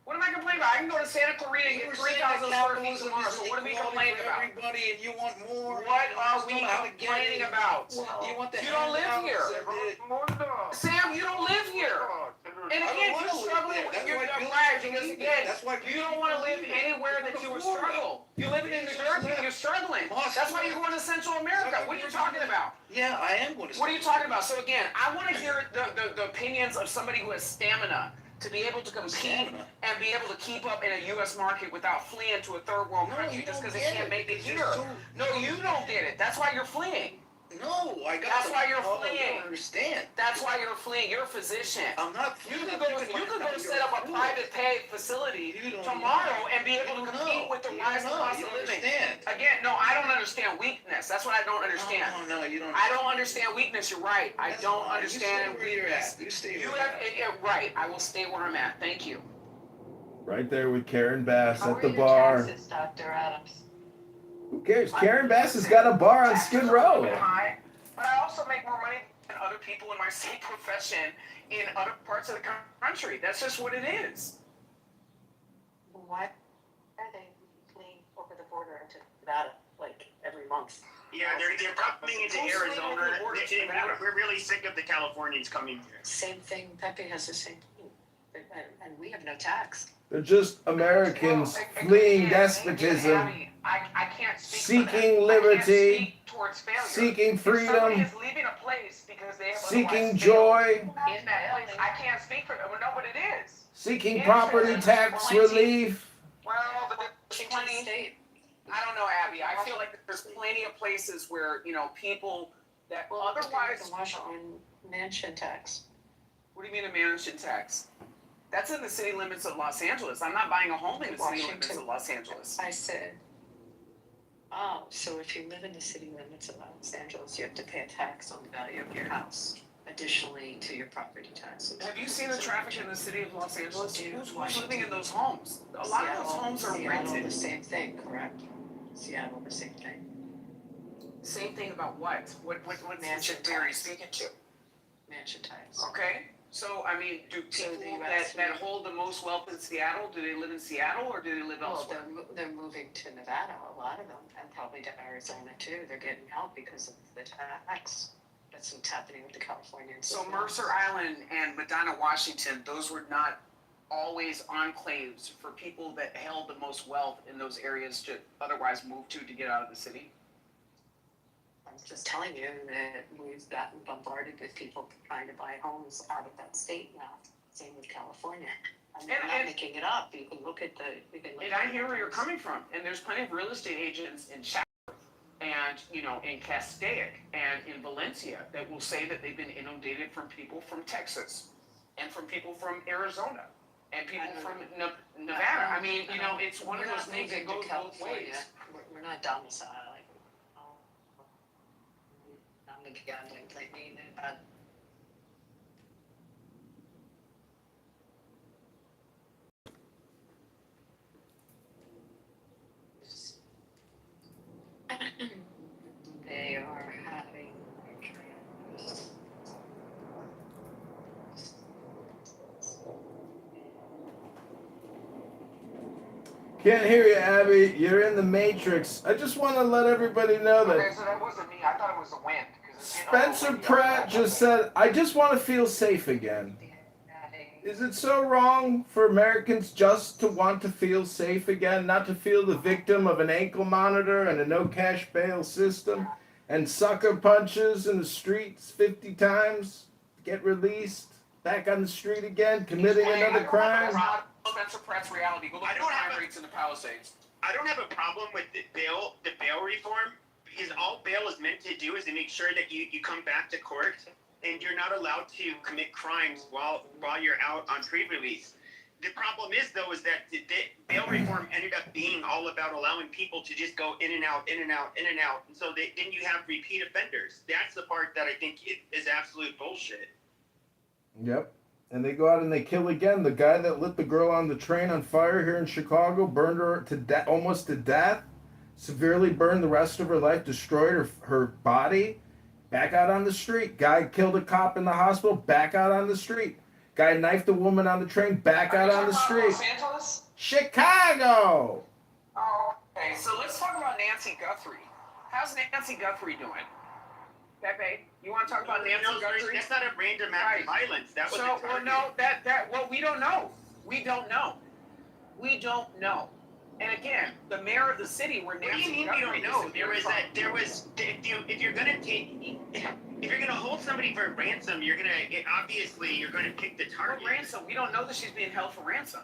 Speaker 11: What am I complaining about? I can go to Santa Clarita and get 3,000 square feet tomorrow. So what are we complaining about?
Speaker 8: Everybody, and you want more.
Speaker 11: What are we complaining about?
Speaker 8: You want the
Speaker 11: You don't live here.
Speaker 8: handouts.
Speaker 11: Sam, you don't live here. And again, you're struggling with your right, because again, you don't want to live anywhere that you would struggle. You live in New Jersey, you're struggling. That's why you're going to Central America. What are you talking about?
Speaker 8: Yeah, I am going to.
Speaker 11: What are you talking about? So again, I want to hear the opinions of somebody who has stamina to be able to compete and be able to keep up in a U.S. market without fleeing to a third world country just because they can't make it here. No, you don't get it. That's why you're fleeing.
Speaker 8: No, I got.
Speaker 11: That's why you're fleeing.
Speaker 8: I don't understand.
Speaker 11: That's why you're fleeing. You're a physician.
Speaker 8: I'm not.
Speaker 11: You could go set up a private pay facility tomorrow and be able to compete with the rising cost of living. Again, no, I don't understand weakness. That's what I don't understand.
Speaker 8: No, you don't.
Speaker 11: I don't understand weakness. You're right. I don't understand weakness.
Speaker 8: You stay
Speaker 11: You
Speaker 8: where
Speaker 11: have right. I will stay where I'm at. Thank you.
Speaker 7: Right there with Karen Bass
Speaker 10: How
Speaker 7: at
Speaker 10: are
Speaker 7: the
Speaker 10: your
Speaker 7: bar.
Speaker 10: taxes, Dr. Adams?
Speaker 7: Who cares? Karen Bass has got a bar on Skid Row.
Speaker 11: High, but I also make more money than other people in my same profession in other parts of the country. That's just what it is.
Speaker 10: Why are they fleeing over the border into Nevada like every month?
Speaker 12: Yeah, they're coming into Arizona. We're really sick of the Californians coming here.
Speaker 10: Same thing. Pepe has the same thing, and we have no tax.
Speaker 7: They're just Americans fleeing despotism,
Speaker 11: I can't speak
Speaker 7: seeking
Speaker 11: for them. I can't
Speaker 7: liberty,
Speaker 11: speak towards failure.
Speaker 7: seeking
Speaker 11: If somebody
Speaker 7: freedom,
Speaker 11: is leaving a place because they have
Speaker 7: seeking
Speaker 11: otherwise
Speaker 7: joy,
Speaker 11: failed in that place, I can't speak for them. We know what it is.
Speaker 7: seeking property tax relief.
Speaker 11: Well, but there's plenty. I don't know, Abby. I feel like there's plenty of places where people that otherwise.
Speaker 10: The Washington mansion tax.
Speaker 11: What do you mean a mansion tax? That's in the city limits of Los Angeles. I'm not buying a home in the city limits of Los Angeles.
Speaker 10: I said, so if you live in the city limits of Los Angeles, you have to pay a tax on the value of your house, additionally to your property taxes.
Speaker 11: Have you seen the traffic in the city of Los Angeles? Who's living in those homes? A lot of those homes are
Speaker 10: Seattle,
Speaker 11: rented.
Speaker 10: the same thing, correct? Seattle, the same thing.
Speaker 11: Same thing about what? What
Speaker 10: Mansion
Speaker 11: specific are you
Speaker 10: tax.
Speaker 11: speaking to?
Speaker 10: Mansion tax.
Speaker 11: Okay. So, I mean, do
Speaker 10: So
Speaker 11: people
Speaker 10: the US
Speaker 11: that hold the most wealth in Seattle, do they live in Seattle or do they live
Speaker 10: Well,
Speaker 11: elsewhere?
Speaker 10: they're moving to Nevada, a lot of them, and probably to Arizona too. They're getting out because of the tax. That's what's happening with the Californians.
Speaker 11: So Mercer Island and Medina, Washington, those were not always enclaves for people that held the most wealth in those areas to otherwise move to get out of the city?
Speaker 10: I'm just telling you that we've gotten bombarded with people trying to buy homes out of that state now. Same with California. I'm not making it up. You can look at the.
Speaker 11: And I hear where you're coming from, and there's plenty of real estate agents in Chatsworth and in Castaic and in Valencia that will say that they've been inundated from people from Texas and from people from Arizona and people from Nevada. I mean, it's one of those things that goes both ways.
Speaker 10: We're not domiciled. I'm the goddamn thing either. They are having
Speaker 7: Can't hear you, Abby. You're in the Matrix. I just want to let everybody know that.
Speaker 11: Okay, so that wasn't me. I thought it was the wind.
Speaker 7: Spencer Pratt just said, I just want to feel safe again. Is it so wrong for Americans just to want to feel safe again, not to feel the victim of an ankle monitor and a no cash bail system and sucker punches in the streets 50 times, get released, back on the street again, committing another crime?
Speaker 11: Spencer Pratt's reality. Go look at the crime rates in the Palisades.
Speaker 12: I don't have a problem with the bail reform, because all bail is meant to do is to make sure that you come back to court and you're not allowed to commit crimes while you're out on pre-release. The problem is, though, is that the bail reform ended up being all about allowing people to just go in and out, in and out, in and out. And so then you have repeat offenders. That's the part that I think is absolute bullshit.
Speaker 7: Yep. And they go out and they kill again. The guy that lit the girl on the train on fire here in Chicago, burned her to death, almost to death, severely burned the rest of her life, destroyed her body, back out on the street. Guy killed a cop in the hospital, back out on the street. Guy knifed a woman on the train, back out on the street.
Speaker 11: Los Angeles?
Speaker 7: Chicago!
Speaker 11: Oh, okay. So let's talk about Nancy Guthrie. How's Nancy Guthrie doing? Pepe, you want to talk about Nancy Guthrie?
Speaker 12: That's not a random act of violence. That was
Speaker 11: we don't know. We don't know. We don't know. And again, the mayor of the city where Nancy
Speaker 12: Guthrie. What do you mean we don't know? If you're gonna hold somebody for ransom, you're gonna pick the target.
Speaker 11: For ransom, we don't know that she's being held for ransom.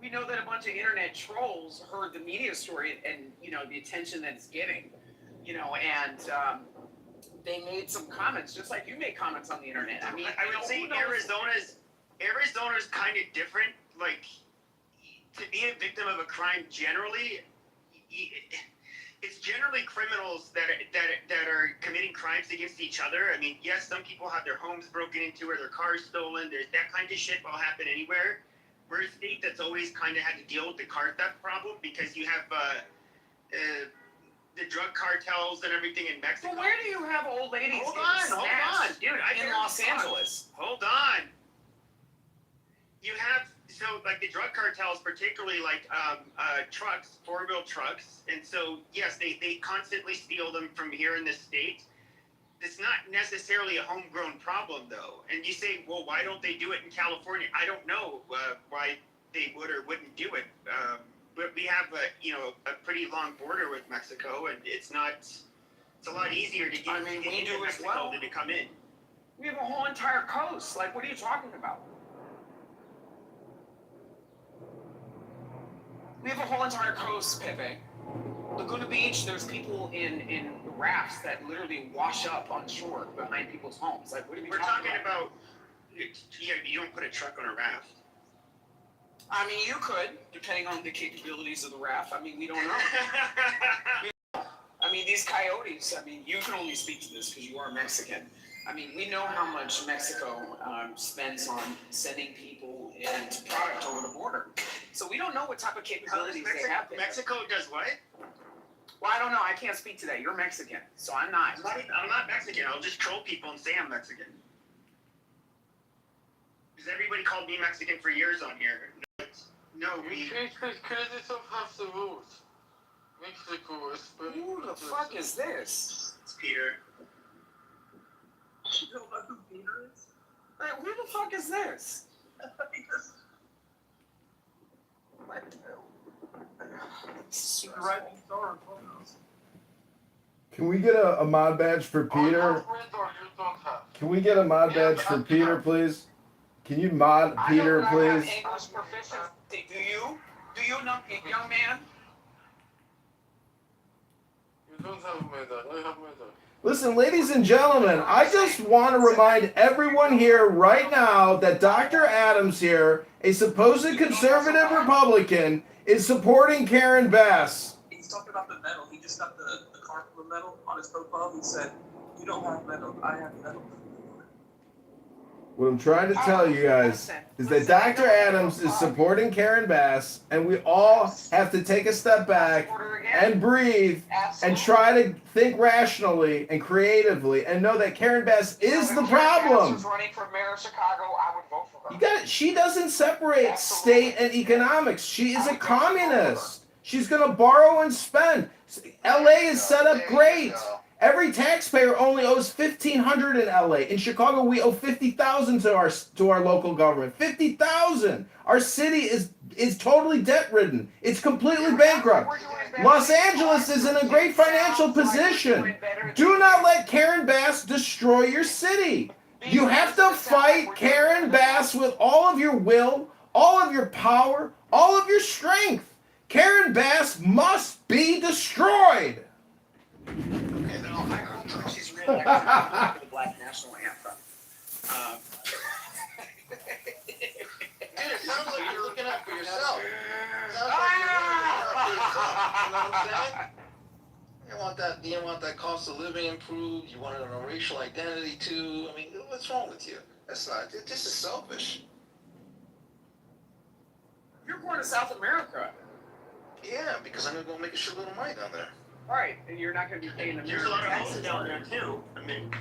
Speaker 11: We know that a bunch of internet trolls heard the media story and the attention that it's getting, and they made some comments, just like you made comments on the internet. I mean,
Speaker 12: I would say Arizona's kind of different. Like, to be a victim of a crime generally, it's generally criminals that are committing crimes against each other. I mean, yes, some people have their homes broken into or their cars stolen. There's that kind of shit will happen anywhere. We're a state that's always kind of had to deal with the car theft problem because you have the drug cartels and everything in Mexico.
Speaker 11: But where do you have old ladies
Speaker 12: Hold on, dude.
Speaker 11: in Los Angeles?
Speaker 12: Hold on. You have the drug cartels, particularly trucks, 4-wheel trucks, and so yes, they constantly steal them from here in the state. It's not necessarily a homegrown problem, though. And you say, well, why don't they do it in California? I don't know why they would or wouldn't do it. But we have a pretty long border with Mexico, and it's a lot easier to get into Mexico than to come in.
Speaker 11: We have a whole entire coast. Like, what are you talking about? We have a whole entire coast, Pepe. Laguna Beach, there's people in rafts that literally wash up on shore behind people's homes. Like, what are we talking about?
Speaker 12: You don't put a truck on a raft.
Speaker 11: I mean, you could, depending on the capabilities of the raft. I mean, we don't know. I mean, these coyotes, you can only speak to this because you are Mexican. I mean, we know how much Mexico spends on sending people and product over the border. So we don't know what type of capabilities they have there.
Speaker 12: Mexico does what?
Speaker 11: Well, I don't know. I can't speak to that. You're Mexican, so I'm not.
Speaker 12: I'm not Mexican. I'll just troll people and say I'm Mexican. Because everybody called me Mexican for years on here.
Speaker 5: Credits of half the rules. Mexico is...
Speaker 11: Who the fuck is this?
Speaker 12: It's Peter.
Speaker 11: You don't know who Peter is? Like, who the fuck is this?
Speaker 7: Can we get a mod badge for Peter? Can we get a mod badge for Peter, please? Can you mod Peter, please?
Speaker 11: English proficiency. Do you know, young man?
Speaker 7: Listen, ladies and gentlemen, I just want to remind everyone here right now that Dr. Adams here, a supposed conservative Republican, is supporting Karen Bass.
Speaker 6: He's talking about the medal. He just got the card for the medal on his profile. He said, "You don't have medal. I have medal."
Speaker 7: What I'm trying to tell you guys is that Dr. Adams is supporting Karen Bass, and we all have to take a step back and breathe and try to think rationally and creatively and know that Karen Bass is the problem.
Speaker 9: Running for mayor of Chicago, I would vote for her.
Speaker 7: You got it. She doesn't separate state and economics. She is a communist. She's going to borrow and spend. LA is set up great. Every taxpayer only owes $1,500 in LA. In Chicago, we owe $50,000 to our local government. $50,000. Our city is totally debt ridden. It's completely bankrupt. Los Angeles is in a great financial position. Do not let Karen Bass destroy your city. You have to fight Karen Bass with all of your will, all of your power, all of your strength. Karen Bass must be destroyed.
Speaker 9: She's really actually the Black National Anthem.
Speaker 8: Dude, it sounds like you're looking out for yourself. It sounds like you're looking out for yourself. You know what I'm saying? You don't want that cost of living improved. You want it on a racial identity too. I mean, what's wrong with you? That's not. This is selfish.
Speaker 11: You're born in South America.
Speaker 8: Yeah, because I'm gonna go make a shitload of money down there.
Speaker 11: Right, and you're not going to be paying the
Speaker 12: There's a lot of
Speaker 11: taxes
Speaker 12: homes down there too. I mean,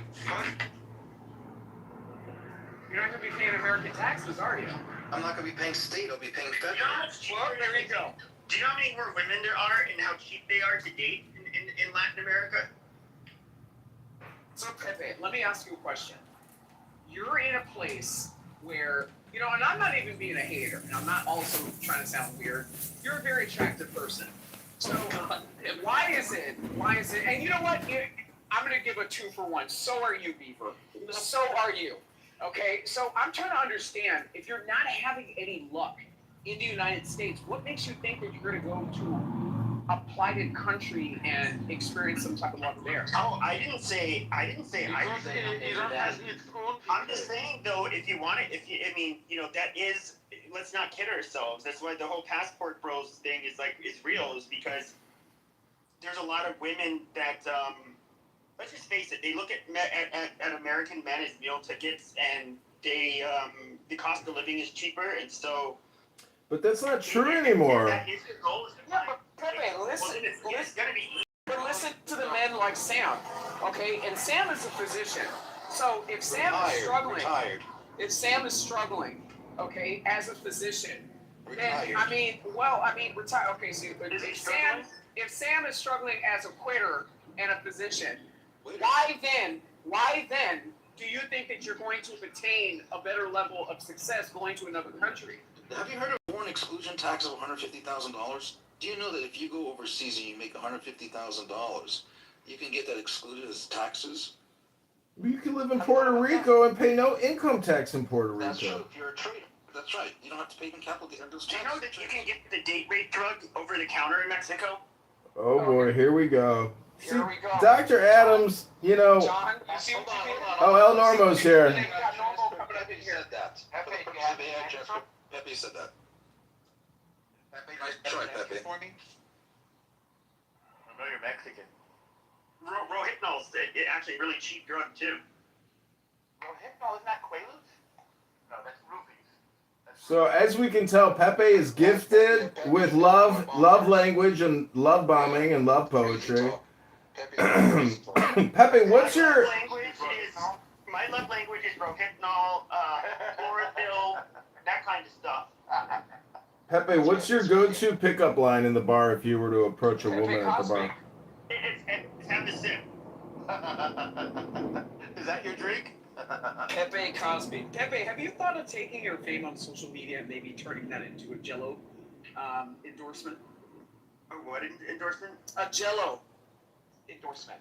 Speaker 11: You're not going to be paying American taxes, are you?
Speaker 8: I'm not gonna be paying state. I'll be paying federal.
Speaker 12: you know how much cheaper there you go. Do you know how many more women there are and how cheap they are to date in Latin America?
Speaker 11: So, Pepe, let me ask you a question. You're in a place where, and I'm not even being a hater, and I'm not also trying to sound weird. You're a very attractive person. So, why is it, and you know what? I'm going to give a 2-for-1. So are you, Beaver. So are you. Okay? So, I'm trying to understand, if you're not having any luck in the United States, what makes you think that you're going to go to a plighted country and experience some type of luck there?
Speaker 12: Oh, I didn't say I was saying that. I'm just saying though, if you want it, that is, let's not kid ourselves. That's why the whole passport bros thing is real, is because there's a lot of women that, let's just face it, they look at American men as meal tickets, and they, the cost of living is cheaper, and so.
Speaker 7: But that's not true anymore.
Speaker 12: That is your goal.
Speaker 11: Yeah, but Pepe, listen to the men like Sam, okay? And Sam is a physician. So if Sam is struggling, okay, as a physician, then retire. Okay, so if Sam is struggling as a quitter and a physician, why then do you think that you're going to attain a better level of success going to another country?
Speaker 8: Have you heard of foreign exclusion tax of $150,000? Do you know that if you go overseas and you make $150,000, you can get that excluded as taxes?
Speaker 7: You can live in Puerto Rico and pay no income tax in Puerto Rico.
Speaker 8: That's true. If you're a trader, that's right. You don't have to pay even capital gains.
Speaker 12: Do you know that you can get the date rape drug over the counter in Mexico?
Speaker 7: Oh boy, here we go.
Speaker 11: Here we go.
Speaker 7: Dr. Adams,
Speaker 11: John, you see what you did?
Speaker 7: Oh, El Normo's here.
Speaker 8: Pepe said that. Pepe said that. Nice try, Pepe.
Speaker 12: I know you're Mexican. Rohypnol's actually really cheap drug too.
Speaker 8: Rohypnol, isn't that Quaaludes?
Speaker 12: No, that's rubies.
Speaker 7: So as we can tell, Pepe is gifted with love language and love bombing and love poetry. Pepe, what's your...
Speaker 12: My love language is rohypnol, chlorophyll, that kind of stuff.
Speaker 7: Pepe, what's your go-to pickup line in the bar if you were to approach a woman at the bar?
Speaker 12: It's have a sip. Is that your drink?
Speaker 11: Pepe Cosby. Pepe, have you thought of taking your fame on social media and maybe turning that into a Jello endorsement?
Speaker 12: A what endorsement?
Speaker 11: A Jello endorsement.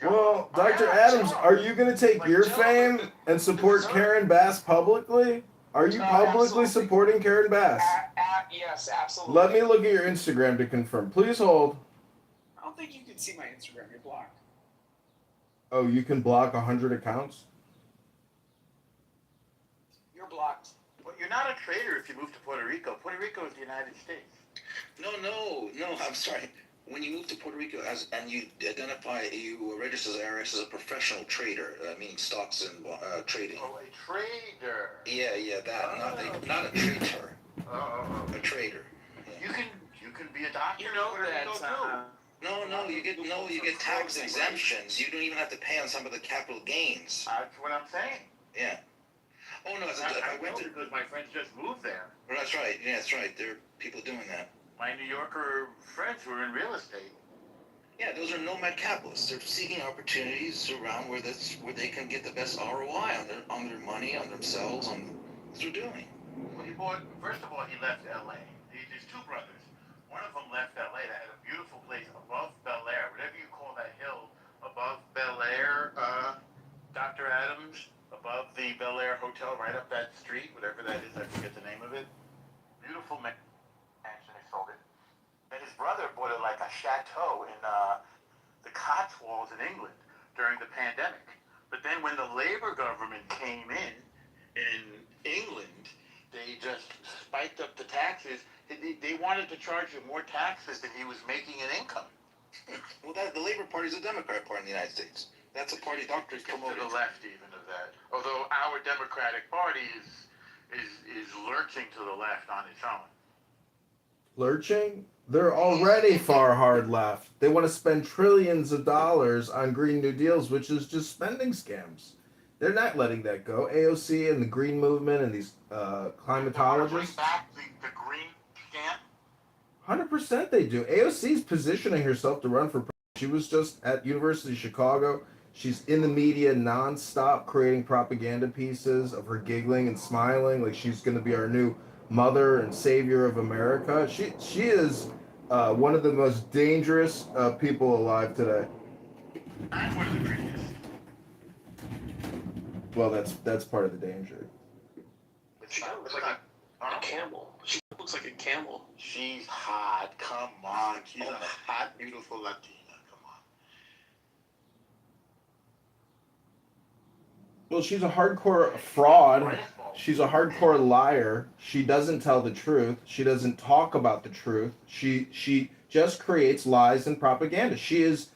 Speaker 7: Well, Dr. Adams, are you going to take your fame and support Karen Bass publicly? Are you publicly supporting Karen Bass?
Speaker 11: Yes, absolutely.
Speaker 7: Let me look at your Instagram to confirm. Please hold.
Speaker 11: I don't think you can see my Instagram. You're blocked.
Speaker 7: Oh, you can block 100 accounts?
Speaker 11: You're blocked.
Speaker 8: But you're not a traitor if you move to Puerto Rico. Puerto Rico is the United States. No, I'm sorry. When you move to Puerto Rico and you register as IRS as a professional trader, meaning stocks and trading. Oh, a trader. Yeah, that. Not a traitor. A trader. Yeah. You can be a doctor.
Speaker 11: You know that.
Speaker 8: You get tax exemptions. You don't even have to pay on some of the capital gains. That's what I'm saying. Yeah. Oh no, I went to because my friends just moved there. Well, that's right. Yeah, that's right. There are people doing that. My New Yorker friends who are in real estate. Yeah, those are nomad capitalists. They're seeking opportunities around where they can get the best ROI on their money, on themselves, on what they're doing. Well, first of all, he left L.A. There's two brothers. One of them left L.A. that had a beautiful place above Bel Air, whatever you call that hill above Bel Air, Dr. Adams, above the Bel Air Hotel, right up that street, whatever that is, I forget the name of it. Beautiful mansion, they sold it. And his brother bought it like a chateau in the Cotswolds in England during the pandemic. But then when the Labour government came in England, they just spiked up the taxes. They wanted to charge him more taxes than he was making in income. Well, the Labour Party is a Democrat party in the United States. That's a party doctors promoted. To the left even of that. Although our Democratic Party is lurching to the left on its own.
Speaker 7: Lurching? They're already far hard left. They want to spend trillions of dollars on Green New Deals, which is just spending scams. They're not letting that go. AOC and the Green Movement and these climatologists.
Speaker 8: Bring back the green scam?
Speaker 7: 100% they do. AOC's positioning herself to run for president. She was just at University of Chicago. She's in the media nonstop creating propaganda pieces of her giggling and smiling like she's going to be our new mother and savior of America. She is one of the most dangerous people alive today.
Speaker 8: I'm one of the prettiest.
Speaker 7: Well, that's part of the danger.
Speaker 6: She kind of looks like a camel. She looks like a camel.
Speaker 8: She's hot. Come on. She's a hot, beautiful Latina. Come on.
Speaker 7: Well, she's a hardcore fraud. She's a hardcore liar. She doesn't tell the truth. She doesn't talk about the truth. She just creates lies and propaganda. She is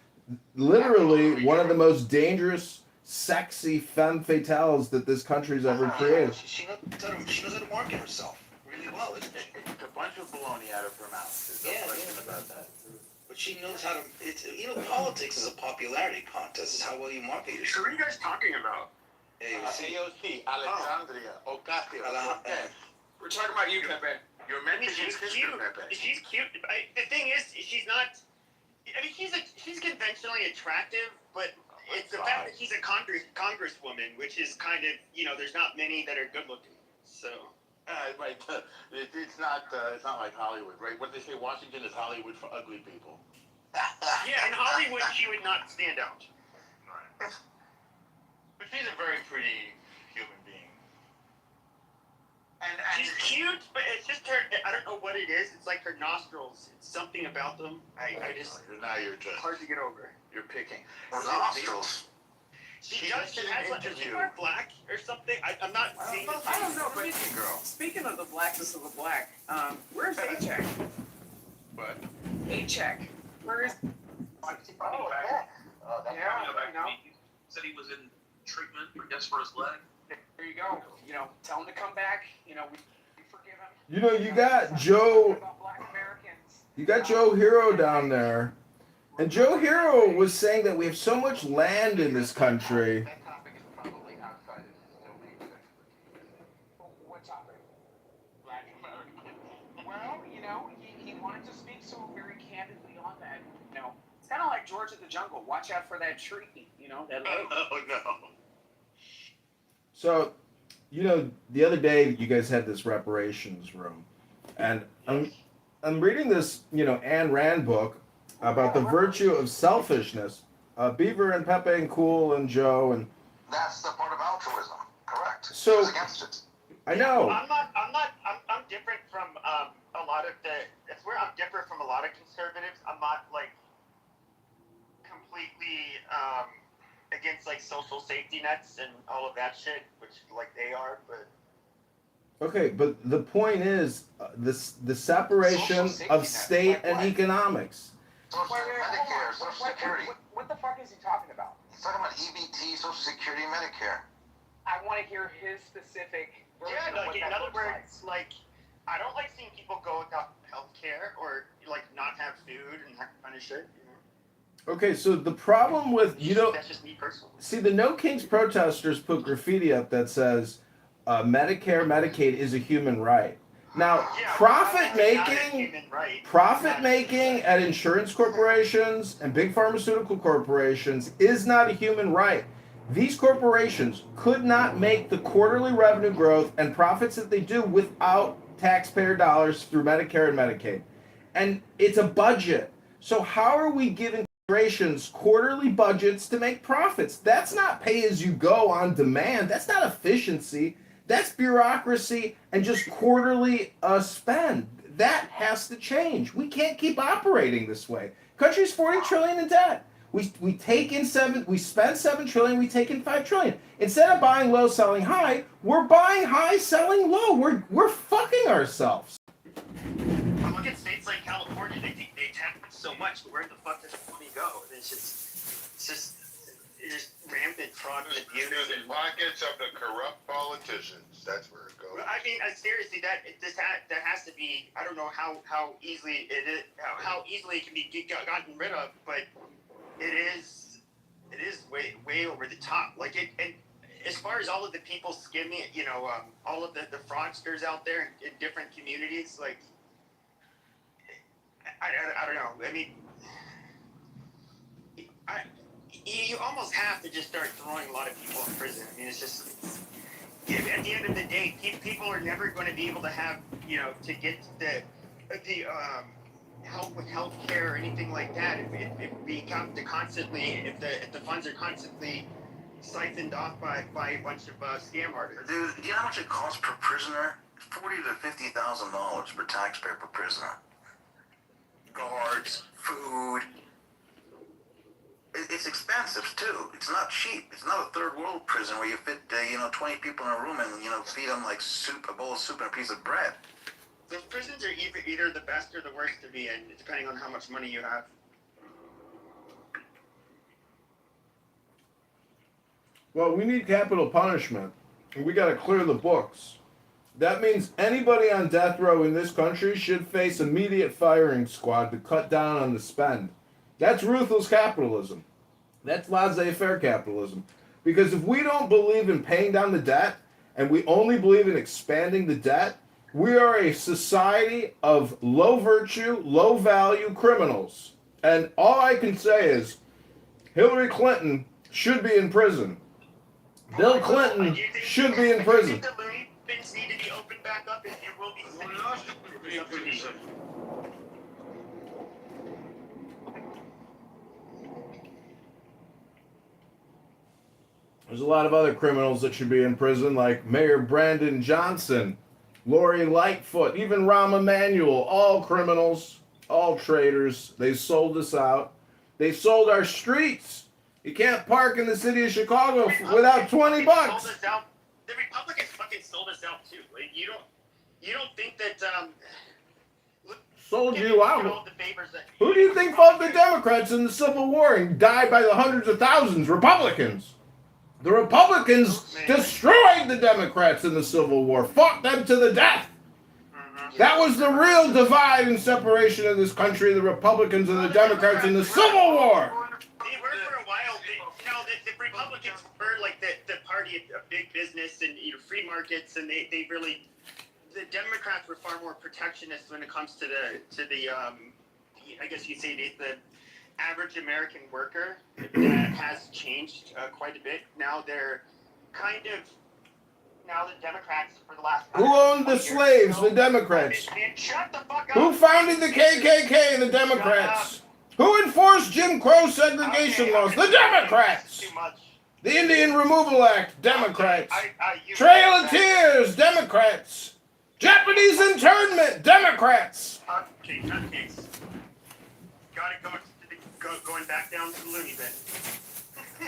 Speaker 7: literally one of the most dangerous, sexy femme fatales that this country's ever created.
Speaker 8: She knows how to market herself really well, isn't she? It's a bunch of baloney out of her mouth. There's no question about that. But she knows how to. Politics is a popularity contest. It's how well you market yourself.
Speaker 12: So what are you guys talking about?
Speaker 8: AOC, Alexandria, Ocasio.
Speaker 11: We're talking about you, Pepe.
Speaker 12: You're meant to
Speaker 11: She's
Speaker 12: sister,
Speaker 11: cute.
Speaker 12: Pepe. She's cute. The thing is, she's not. I mean, she's conventionally attractive, but it's the fact that she's a congresswoman, which is kind of, there's not many that are good looking. So.
Speaker 8: Right. It's not like Hollywood, right? What do they say? Washington is Hollywood for ugly people.
Speaker 12: Yeah, in Hollywood, she would not stand out.
Speaker 8: Right. But she's a very pretty human being. And
Speaker 12: she's cute, but it's just her. I don't know what it is. It's like her nostrils. It's something about them. I just.
Speaker 8: Now you're just
Speaker 12: hard to get over.
Speaker 8: You're picking. Her nostrils.
Speaker 12: She has like, is she wear black or something? I'm not seeing it.
Speaker 11: I don't know, but speaking of the blackness of the black, where's A-Check?
Speaker 8: What?
Speaker 11: A-Check. Where is...
Speaker 8: Oh, yeah.
Speaker 6: He said he was in treatment, I guess, for his leg.
Speaker 11: There you go. Tell him to come back. We forgive him.
Speaker 7: You got Joe. You got Joe Hero down there. And Joe Hero was saying that we have so much land in this country.
Speaker 8: That topic is probably outside his domain of expertise.
Speaker 11: What topic?
Speaker 8: Black Americans.
Speaker 11: Well, he wanted to speak so very candidly on that. It's kind of like George of the Jungle. Watch out for that tree. That lake.
Speaker 8: Oh no.
Speaker 7: So, the other day you guys had this reparations room, and I'm reading this, Ayn Rand book about the virtue of selfishness. Beaver and Pepe and Cool and Joe and.
Speaker 8: That's the part of altruism, correct?
Speaker 7: So.
Speaker 8: She's against it.
Speaker 7: I know.
Speaker 12: I'm different from a lot of the. That's where I'm different from a lot of conservatives. I'm not like like social safety nets and all of that shit, which like they are, but.
Speaker 7: Okay, but the point is the separation of state and economics.
Speaker 8: Medicare, Social Security.
Speaker 11: What the fuck is he talking about?
Speaker 8: He's talking about EBT, Social Security, Medicare.
Speaker 11: I want to hear his specific version
Speaker 12: Yeah,
Speaker 11: of what
Speaker 12: like in
Speaker 11: that
Speaker 12: other
Speaker 11: looks
Speaker 12: words, like I don't like seeing people go without health care or like not have food and that kind of shit. You know?
Speaker 7: Okay, so the problem with
Speaker 12: That's just me personally.
Speaker 7: see the No Kings protesters put graffiti up that says Medicare, Medicaid is a human right. Now, profit making at insurance corporations and big pharmaceutical corporations is not a human right. These corporations could not make the quarterly revenue growth and profits that they do without taxpayer dollars through Medicare and Medicaid. And it's a budget. So how are we giving corporations quarterly budgets to make profits? That's not pay as you go on demand. That's not efficiency. That's bureaucracy and just quarterly spend. That has to change. We can't keep operating this way. Country's 40 trillion in debt. We spend 7 trillion, we take in 5 trillion. Instead of buying low, selling high, we're buying high, selling low. We're fucking ourselves.
Speaker 12: Look at states like California. They tax so much, but where the fuck does the money go? It's just rampant fraud and abuse.
Speaker 5: Into the pockets of the corrupt politicians. That's where it goes.
Speaker 12: I mean, seriously, that has to be. I don't know how easily it is, how easily it can be gotten rid of, but it is way over the top. Like it, and as far as all of the people skimming, all of the fraudsters out there in different communities, like I don't know. I mean, you almost have to just start throwing a lot of people in prison. I mean, it's just at the end of the day, people are never going to be able to have to get the help with health care or anything like that if the funds are constantly siphoned off by a bunch of scam artists.
Speaker 8: Dude, do you know how much it costs per prisoner? $40,000 to $50,000 per taxpayer per prisoner. Guards, food. It's expensive too. It's not cheap. It's not a third world prison where you fit 20 people in a room and feed them like soup, a bowl of soup and a piece of bread.
Speaker 12: Those prisons are either the best or the worst to be in, depending on how much money you have.
Speaker 7: Well, we need capital punishment, and we got to clear the books. That means anybody on death row in this country should face immediate firing squad to cut down on the spend. That's ruthless capitalism. That's laissez-faire capitalism. Because if we don't believe in paying down the debt, and we only believe in expanding the debt, we are a society of low virtue, low value criminals. And all I can say is Hillary Clinton should be in prison. Bill Clinton should be in prison.
Speaker 12: The loony bins need to be opened back up, and it will be.
Speaker 7: There's a lot of other criminals that should be in prison, like Mayor Brandon Johnson, Lori Lightfoot, even Rahm Emanuel, all criminals, all traitors. They sold us out. They sold our streets. You can't park in the city of Chicago without $20.
Speaker 12: The Republicans fucking sold us out too. Like, you don't think that
Speaker 7: sold you out? Who do you think fought the Democrats in the Civil War and died by the hundreds of thousands? Republicans. The Republicans destroyed the Democrats in the Civil War, fought them to the death. That was the real divide and separation of this country, the Republicans and the Democrats in the Civil War.
Speaker 12: They were for a while. The Republicans were like the party of big business and free markets, and the Democrats were far more protectionist when it comes to the I guess you'd say the average American worker. That has changed quite a bit. Now they're now the Democrats for the last.
Speaker 7: Who owned the slaves? The Democrats.
Speaker 12: Shut the fuck up.
Speaker 7: Who founded the KKK? The Democrats. Who enforced Jim Crow segregation laws? The Democrats.
Speaker 12: Too much.
Speaker 7: The Indian Removal Act? Democrats. Trail of Tears? Democrats. Japanese internment? Democrats.
Speaker 12: Okay, nutcase. Gotta go going back down to the loony bin. I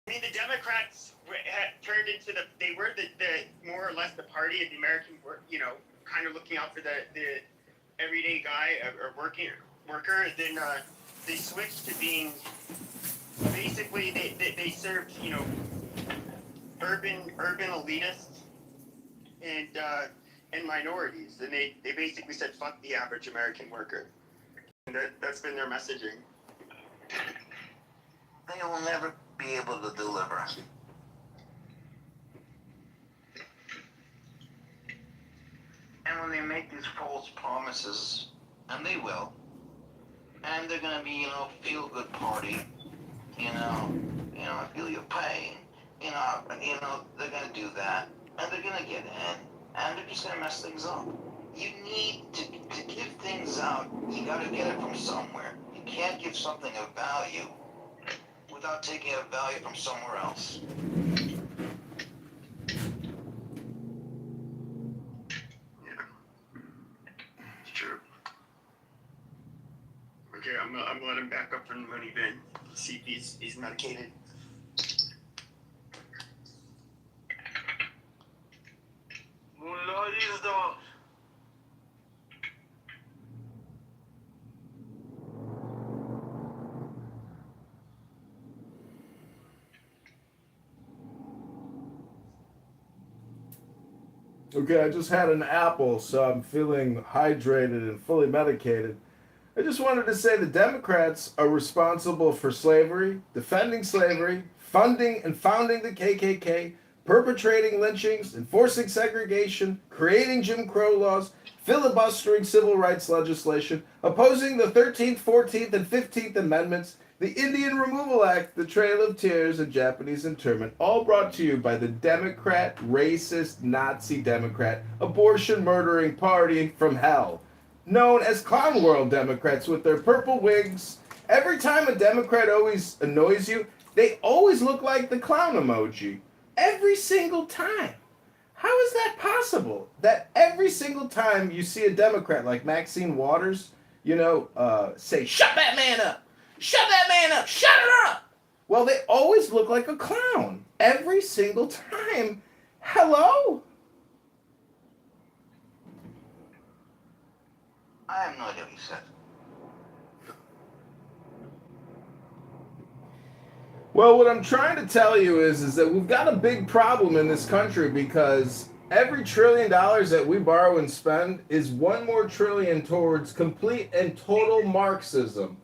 Speaker 12: mean, the Democrats had turned into they were the more or less the party of the American kind of looking out for the everyday guy or worker. And then they switched to being basically they served urban elitists and minorities, and they basically said fuck the average American worker, and that's been their messaging.
Speaker 8: They will never be able to deliver. And when they make these false promises, and they will, and they're gonna be, feel good party, feel your pain, they're gonna do that, and they're gonna get in, and they're just gonna mess things up. You need to give things out. You gotta get it from somewhere. You can't give something of value without taking a value from somewhere else.
Speaker 12: Yeah, it's true. Okay, I'm gonna let him back up from the money bin. See if he's medicated.
Speaker 7: Okay, I just had an apple, so I'm feeling hydrated and fully medicated. I just wanted to say the Democrats are responsible for slavery, defending slavery, funding and founding the KKK, perpetrating lynchings, enforcing segregation, creating Jim Crow laws, filibustering civil rights legislation, opposing the 13th, 14th, and 15th Amendments, the Indian Removal Act, the Trail of Tears, and Japanese internment, all brought to you by the Democrat, racist, Nazi Democrat, abortion-murdering party from hell, known as Clown World Democrats with their purple wigs. Every time a Democrat always annoys you, they always look like the clown emoji. Every single time. How is that possible? That every single time you see a Democrat like Maxine Waters, say, shut that man up! Shut that man up! Shut her up! Well, they always look like a clown. Every single time. Hello?
Speaker 8: I have no idea what you said.
Speaker 7: Well, what I'm trying to tell you is that we've got a big problem in this country because every $1 trillion that we borrow and spend is one more trillion towards complete and total Marxism.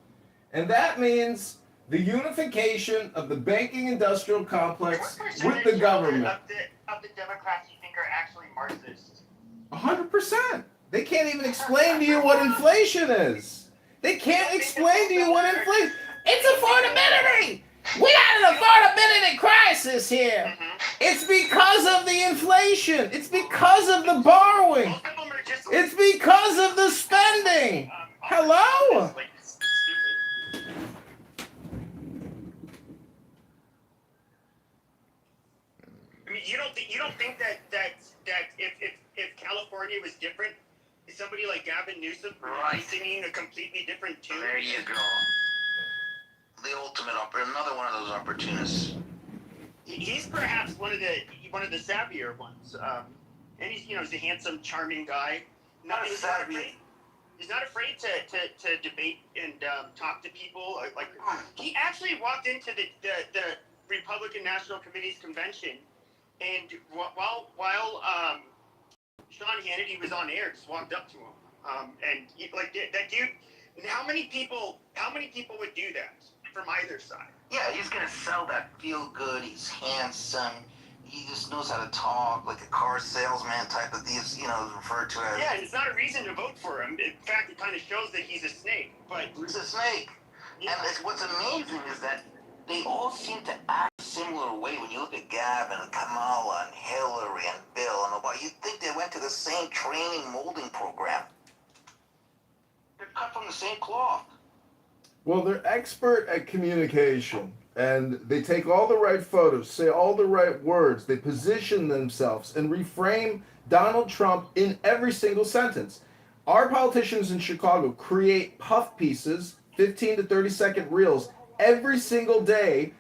Speaker 7: And that means the unification of the banking industrial complex with the government.
Speaker 12: Of the Democrats you think are actually Marxists?
Speaker 7: 100%. They can't even explain to you what inflation is. They can't explain to you what inflation. It's affordability. We got an affordability crisis here. Mm-hmm. It's because of the inflation. It's because of the borrowing. It's because of the spending. Hello?
Speaker 12: I mean, you don't think that if California was different, somebody like Gavin Newsom would be singing a completely different tune?
Speaker 8: There you go. The ultimate another one of those opportunists.
Speaker 12: He's perhaps one of the savvier ones, and he's a handsome, charming guy. He's not afraid to debate and talk to people. Like he actually walked into the Republican National Committee's convention, and while Sean Hannity was on air, just walked up to him, and that dude. How many people would do that from either side?
Speaker 8: Yeah, he's gonna sell that feel good. He's handsome. He just knows how to talk like a car salesman type of these, referred to as.
Speaker 12: Yeah, and it's not a reason to vote for him. In fact, it kind of shows that he's a snake. But
Speaker 8: he's a snake. Yeah. And what's amazing is that they all seem to act a similar way. When you look at Gavin and Kamala and Hillary and Bill and Obama, you'd think they went to the same training molding program. They're cut from the same cloth.
Speaker 7: Well, they're expert at communication, and they take all the right photos, say all the right words, they position themselves and reframe Donald Trump in every single sentence. Our politicians in Chicago create puff pieces, 15 to 30 second reels, every single day,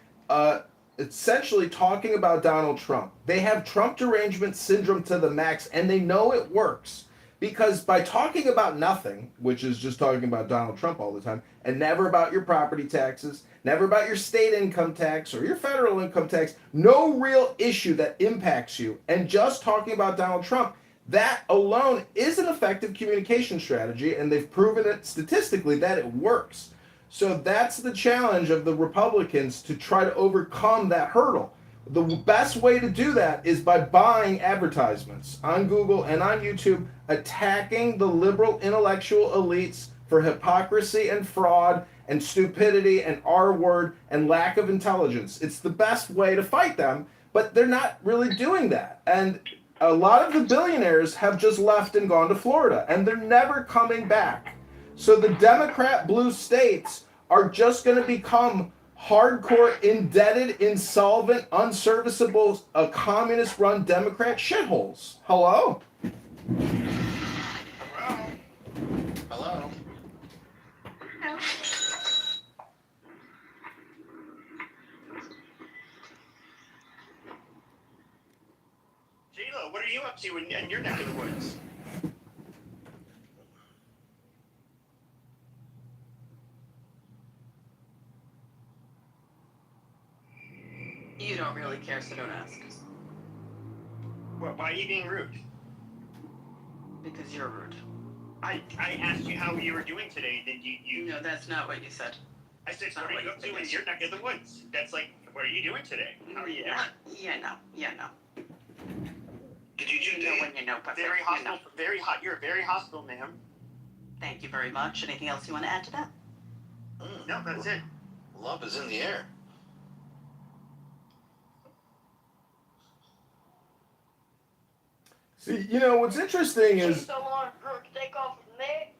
Speaker 7: essentially talking about Donald Trump. They have Trump derangement syndrome to the max, and they know it works. Because by talking about nothing, which is just talking about Donald Trump all the time, and never about your property taxes, never about your state income tax or your federal income tax, no real issue that impacts you, and just talking about Donald Trump, that alone is an effective communication strategy, and they've proven it statistically that it works. So that's the challenge of the Republicans, to try to overcome that hurdle. The best way to do that is by buying advertisements on Google and on YouTube, attacking the liberal intellectual elites for hypocrisy and fraud and stupidity and R-word and lack of intelligence. It's the best way to fight them, but they're not really doing that. And a lot of the billionaires have just left and gone to Florida, and they're never coming back. So the Democrat blue states are just going to become hardcore, indebted, insolvent, unserviceable, communist-run Democrat shitholes. Hello?
Speaker 8: Hello?
Speaker 12: J-Lo, what are you up to in your neck of the woods?
Speaker 9: You don't really care, so don't ask.
Speaker 12: Well, why are you being rude?
Speaker 9: Because you're rude.
Speaker 12: I asked you how you were doing today, then you...
Speaker 9: No, that's not what you said.
Speaker 12: I said,
Speaker 9: That's
Speaker 12: what
Speaker 9: not
Speaker 12: are you
Speaker 9: what
Speaker 12: up
Speaker 9: you
Speaker 12: to in
Speaker 9: said.
Speaker 12: your neck of the woods? That's like, what are you doing today? How are you doing?
Speaker 9: Yeah, no.
Speaker 8: Did you do
Speaker 9: You know when you know, but
Speaker 12: Very
Speaker 9: you
Speaker 12: hostile,
Speaker 9: know.
Speaker 12: very hot. You're very hostile, ma'am.
Speaker 9: Thank you very much. Anything else you want to add to that?
Speaker 12: No, that's it.
Speaker 8: Love is in the air.
Speaker 7: See, you know, what's interesting is...
Speaker 13: So long, take off his neck.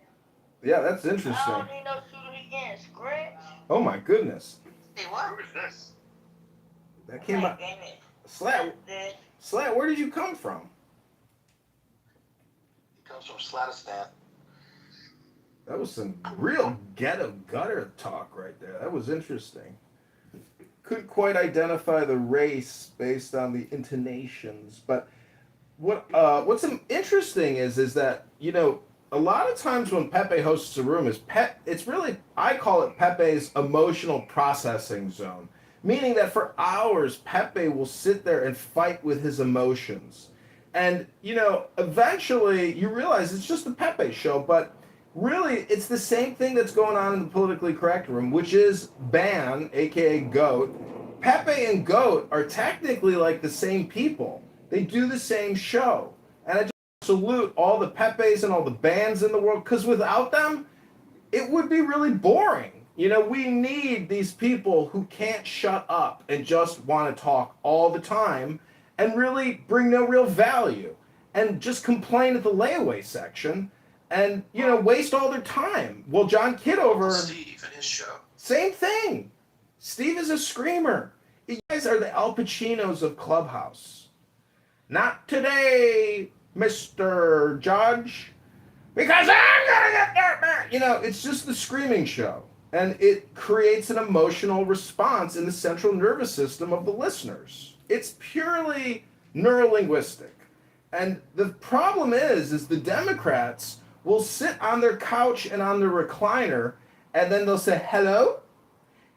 Speaker 7: Yeah, that's
Speaker 13: I
Speaker 7: interesting.
Speaker 13: don't need no shooter again. Scratch.
Speaker 7: Oh my goodness.
Speaker 9: Say what?
Speaker 12: Who is this?
Speaker 7: That came out...
Speaker 13: Damn it.
Speaker 7: Slat, where did you come from?
Speaker 8: He comes from Slatistan.
Speaker 7: That was some real ghetto gutter talk right there. That was interesting. Couldn't quite identify the race based on the intonations, but what's interesting is that, you know, a lot of times when Pepe hosts a room, it's really, I call it Pepe's emotional processing zone, meaning that for hours Pepe will sit there and fight with his emotions. And, you know, eventually you realize it's just the Pepe show, but really it's the same thing that's going on in the politically correct room, which is Ban, aka Goat. Pepe and Goat are technically like the same people. They do the same show. And I just salute all the Pepes and all the bands in the world, because without them, it would be really boring. You know, we need these people who can't shut up and just want to talk all the time and really bring no real value and just complain at the layaway section and, you know, waste all their time. Well, John Kitover...
Speaker 6: Steve and his show.
Speaker 7: Same thing. Steve is a screamer. You guys are the Al Pacinos of Clubhouse. Not today, Mr. Judge, because I'm gonna get that back. You know, it's just the screaming show. And it creates an emotional response in the central nervous system of the listeners. It's purely neurolinguistic. And the problem is the Democrats will sit on their couch and on their recliner, and then they'll say, hello?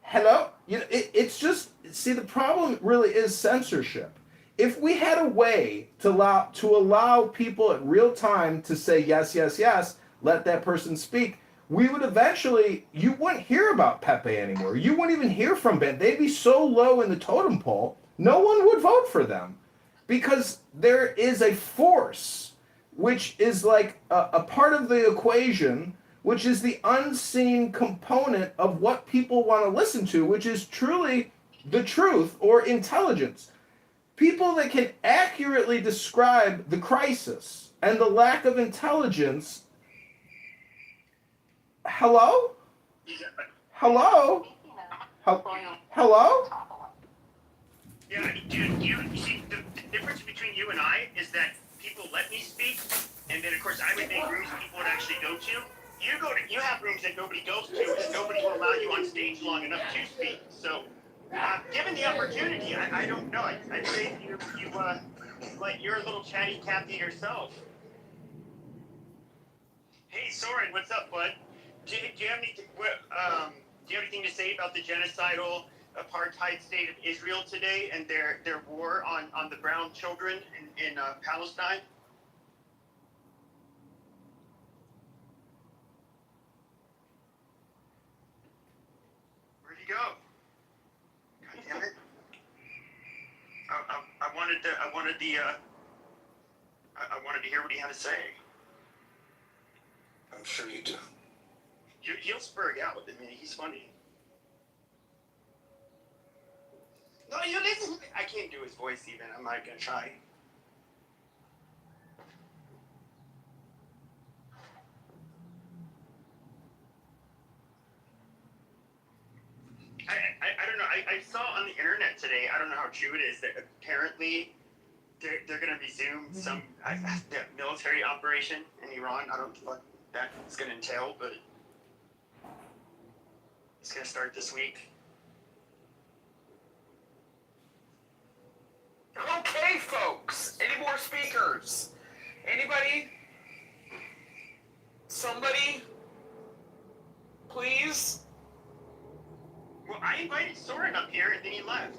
Speaker 7: Hello? You know, it's just, see, the problem really is censorship. If we had a way to allow people at real time to say yes, yes, yes, let that person speak, we would eventually, you wouldn't hear about Pepe anymore. You wouldn't even hear from Ben. They'd be so low in the totem pole, no one would vote for them. Because there is a force, which is like a part of the equation, which is the unseen component of what people want to listen to, which is truly the truth or intelligence. People that can accurately describe the crisis and the lack of intelligence. Hello? Hello? Hello?
Speaker 12: Yeah, dude, you see, the difference between you and I is that people let me speak, and then, of course, I would make rooms people would actually go to. you have rooms that nobody goes to, and nobody will allow you on stage long enough to speak. So, given the opportunity, I don't know. I'd say you're a little chatty Cathy yourself. Hey, Soren, what's up, bud? Do you have anything to say about the genocidal apartheid state of Israel today and their war on the brown children in Palestine? Where'd he go? God damn it! I wanted to hear what he had to say.
Speaker 5: I'm sure you do.
Speaker 12: He'll spurg out with it, man. He's funny. No, you listen. I can't do his voice even. I'm not gonna try. I don't know. I saw on the internet today. I don't know how true it is that apparently they're gonna resume some military operation in Iran. I don't know what that's gonna entail, but it's gonna start this week.
Speaker 11: Okay, folks. Any more speakers? Anybody? Somebody? Please?
Speaker 12: Well, I invited Soren up here, and then he left.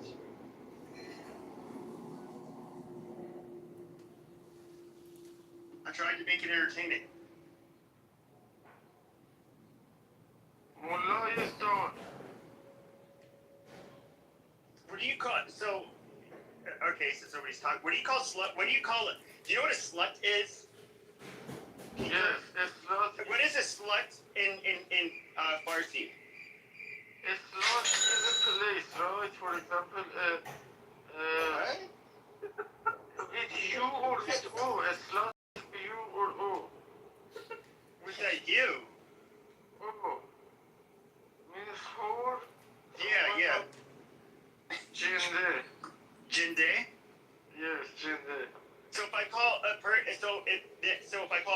Speaker 12: I tried to make it entertaining. What do you call it? So, okay, so somebody's talking. What do you call slut? What do you call it? Do you know what a slut is?
Speaker 1: Yes, a slut.
Speaker 12: What is a slut in Farsi?
Speaker 1: A slut is a place, right? For example, it's you or it's O. A slut is you or O.
Speaker 12: What's that you?
Speaker 1: O. Means whore.
Speaker 12: Yeah.
Speaker 1: Jinde.
Speaker 12: Jinde?
Speaker 1: Yes, jinde.
Speaker 12: So if I call a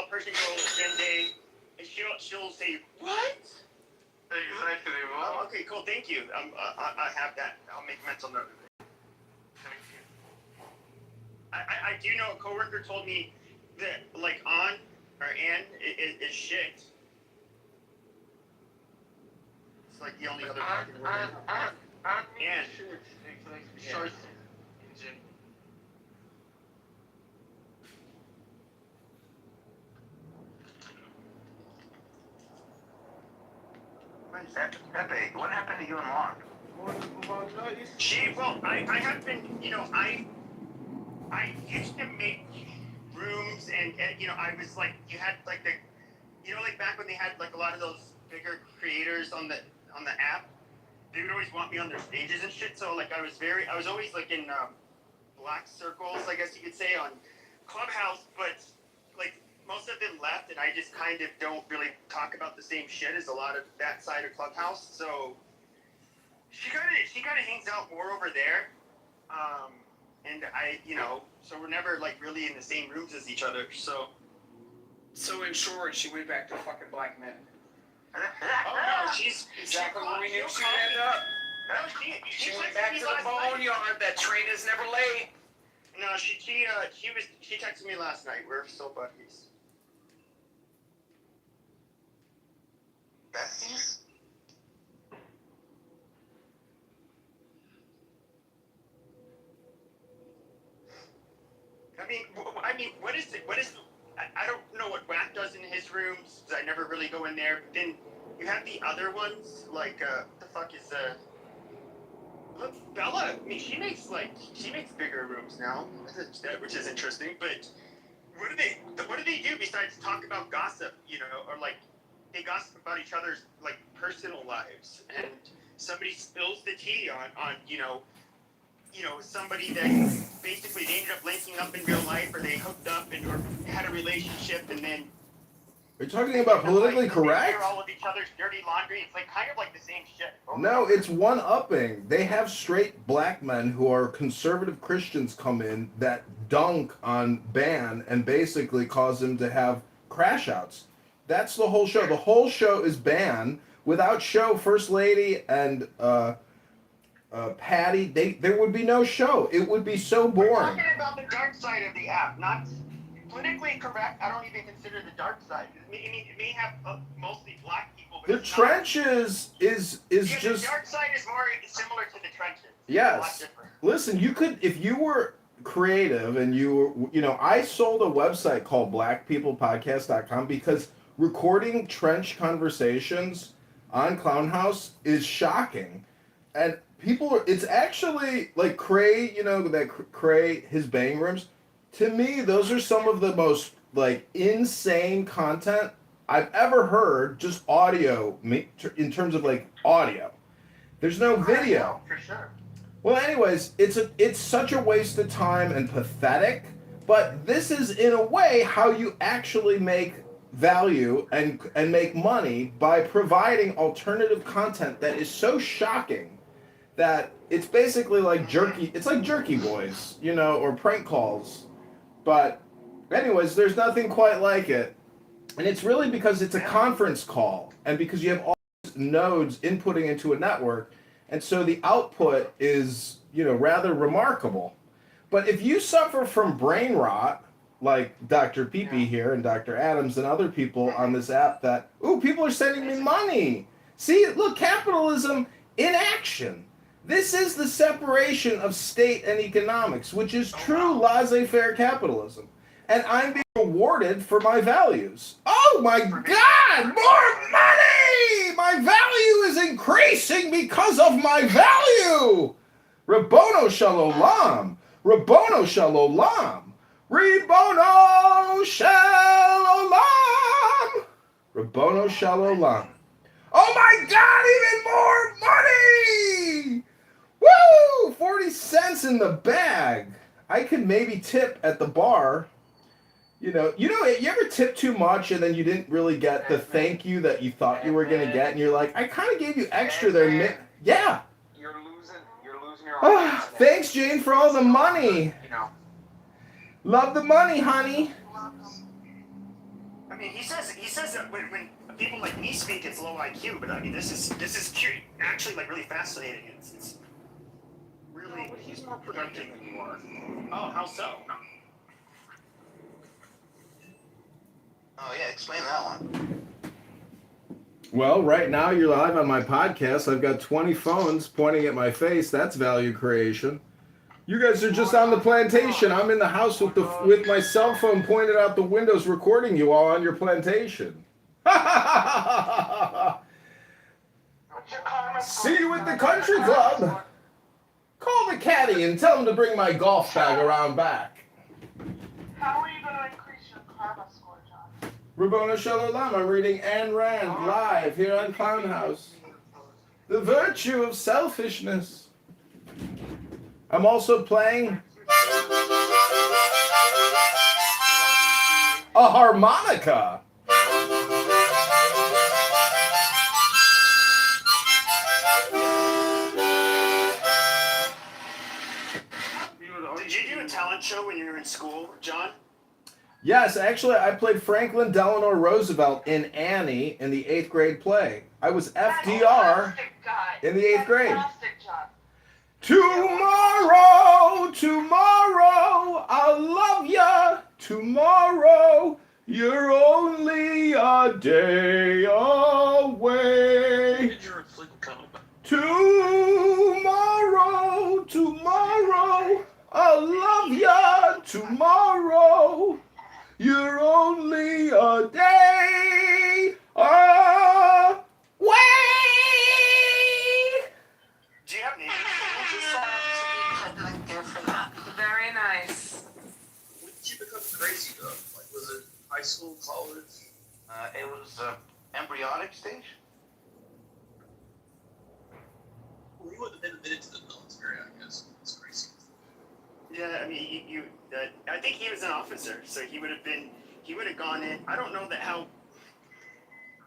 Speaker 12: person girl Jinde, she'll say what?
Speaker 1: Exactly.
Speaker 12: Oh, okay, cool. Thank you. I have that. I'll make mental note of it.
Speaker 1: Thank you.
Speaker 12: I do know a coworker told me that like on or an is shit. It's like the only other fucking word. And
Speaker 1: shit. Exactly.
Speaker 12: Yeah.
Speaker 1: Scheiße.
Speaker 8: Pepe, what happened to you and Mark?
Speaker 12: I have been, I used to make rooms and I was like, you had like like back when they had like a lot of those bigger creators on the app, they would always want me on their stages and shit. So like I was always like in black circles, I guess you could say, on Clubhouse, but like most of them left, and I just kind of don't really talk about the same shit as a lot of that side of Clubhouse. So she kind of hangs out more over there, and so we're never like really in the same rooms as each other.
Speaker 11: So in short, she went back to fucking black men.
Speaker 12: Oh no, she's
Speaker 11: Exactly what we knew
Speaker 12: she'll
Speaker 11: she'd
Speaker 12: call
Speaker 11: end
Speaker 12: me.
Speaker 11: up.
Speaker 12: No,
Speaker 11: She went
Speaker 12: texted
Speaker 11: back
Speaker 12: me
Speaker 11: to the
Speaker 12: last night.
Speaker 11: boneyard. That train is never late.
Speaker 12: No, she texted me last night. We're still buddies.
Speaker 8: Besties?
Speaker 12: I mean, what is it? I don't know what Whack does in his rooms, because I never really go in there. But then you have the other ones, like, what the fuck is, look, Bella, I mean, she makes bigger rooms now, which is interesting, but what do they do besides talk about gossip, or, like, they gossip about each other's, like, personal lives, and somebody spills the tea on somebody that basically they ended up linking up in real life, or they hooked up or had a relationship, and then
Speaker 7: Are you talking about politically
Speaker 12: they
Speaker 7: correct?
Speaker 12: hear all of each other's dirty laundry. It's like kind of like the same shit.
Speaker 7: No, it's one-upping. They have straight black men who are conservative Christians come in that dunk on Ban and basically cause him to have crash outs. That's the whole show. The whole show is banned. Without show, First Lady and Patty, there would be no show. It would be so
Speaker 12: We're
Speaker 7: boring.
Speaker 12: talking about the dark side of the app, not politically correct. I don't even consider the dark side. It may have mostly black people. But
Speaker 7: The trenches is just.
Speaker 12: The dark side is more similar to the trenches.
Speaker 7: Yes. Listen, you could, if you were creative and I sold a website called blackpeoplepodcast.com because recording trench conversations on Clownhouse is shocking. And it's actually like Cray, Cray, his bang rooms. To me, those are some of the most like insane content I've ever heard, just audio, in terms of like audio. There's no video.
Speaker 12: For sure.
Speaker 7: Well, anyways, it's such a waste of time and pathetic, but this is in a way how you actually make value and make money by providing alternative content that is so shocking that it's basically like jerky. It's like Jerky Boys, or prank calls. But anyways, there's nothing quite like it. And it's really because it's a conference call and because you have all these nodes inputting into a network. And so the output is, rather remarkable. But if you suffer from brain rot, like Dr. Peepee here and Dr. Adams and other people on this app people are sending me money. See, look, capitalism in action. This is the separation of state and economics, which is true laissez-faire capitalism. And I'm being rewarded for my values. Oh my God, more money! My value is increasing because of my value! Rabono Shalom! Rabono Shalom! Rabono Shalom! Rabono Shalom. Oh my God, even more money! Woo! 40 cents in the bag. I could maybe tip at the bar. You ever tip too much and then you didn't really get the thank you that you thought you were going to get, and you're like, I kind of gave you extra there. Yeah.
Speaker 11: You're losing your audience.
Speaker 7: Thanks, Jane, for all the money. Love the money, honey.
Speaker 12: I mean, he says that when people like me speak, it's low IQ, but I mean, this is actually like really fascinating. It's really.
Speaker 11: But he's more productive than you are.
Speaker 12: Oh, how so?
Speaker 8: Oh yeah, explain that one.
Speaker 7: Well, right now you're live on my podcast. I've got 20 phones pointing at my face. That's value creation. You guys are just on the plantation. I'm in the house with my cell phone pointed out the windows recording you all on your plantation. See you at the country club. Call the caddy and tell him to bring my golf bag around back.
Speaker 3: How are you going to increase your karma score, John?
Speaker 7: Rabbona Shalom, I'm reading Ayn Rand live here on Clownhouse. The virtue of selfishness. I'm also playing a harmonica.
Speaker 12: Did you do a talent show when you were in school, John?
Speaker 7: Yes, actually, I played Franklin Delano Roosevelt in Annie in the 8th grade play. I was FDR in the 8th grade. Tomorrow, I'll love ya. Tomorrow, you're only a day away. Tomorrow, I'll love ya. Tomorrow, you're only a day away.
Speaker 12: Do you have names?
Speaker 3: Very nice.
Speaker 5: When did you become crazy though? Like, was it high school, college?
Speaker 8: It was embryonic stage.
Speaker 5: Well, you would have been admitted to the military, I guess. It's crazy.
Speaker 12: Yeah, I mean, I think he was an officer, so he would have gone in. I don't know how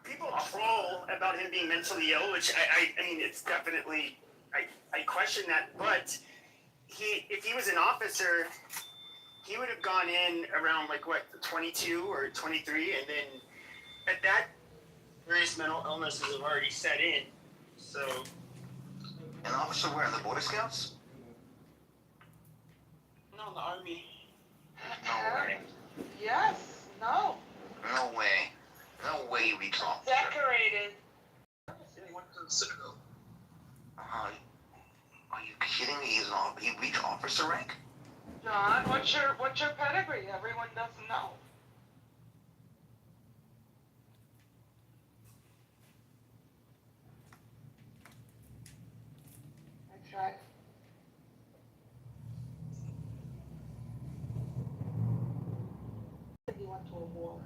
Speaker 12: people troll about him being mentally ill, which I mean, it's definitely, I question that, but if he was an officer, he would have gone in around 22 or 23, and then at that, various mental illnesses have already set in. So.
Speaker 8: An officer where? In the Boy Scouts?
Speaker 12: No, in the Army.
Speaker 8: No way.
Speaker 3: Yes. No.
Speaker 8: No way. No way you reach officer.
Speaker 3: Decorated.
Speaker 6: He went to the Citadel.
Speaker 8: Are you kidding me? He reached officer rank?
Speaker 3: John, what's your pedigree? Everyone doesn't know. That's right. He went to a war.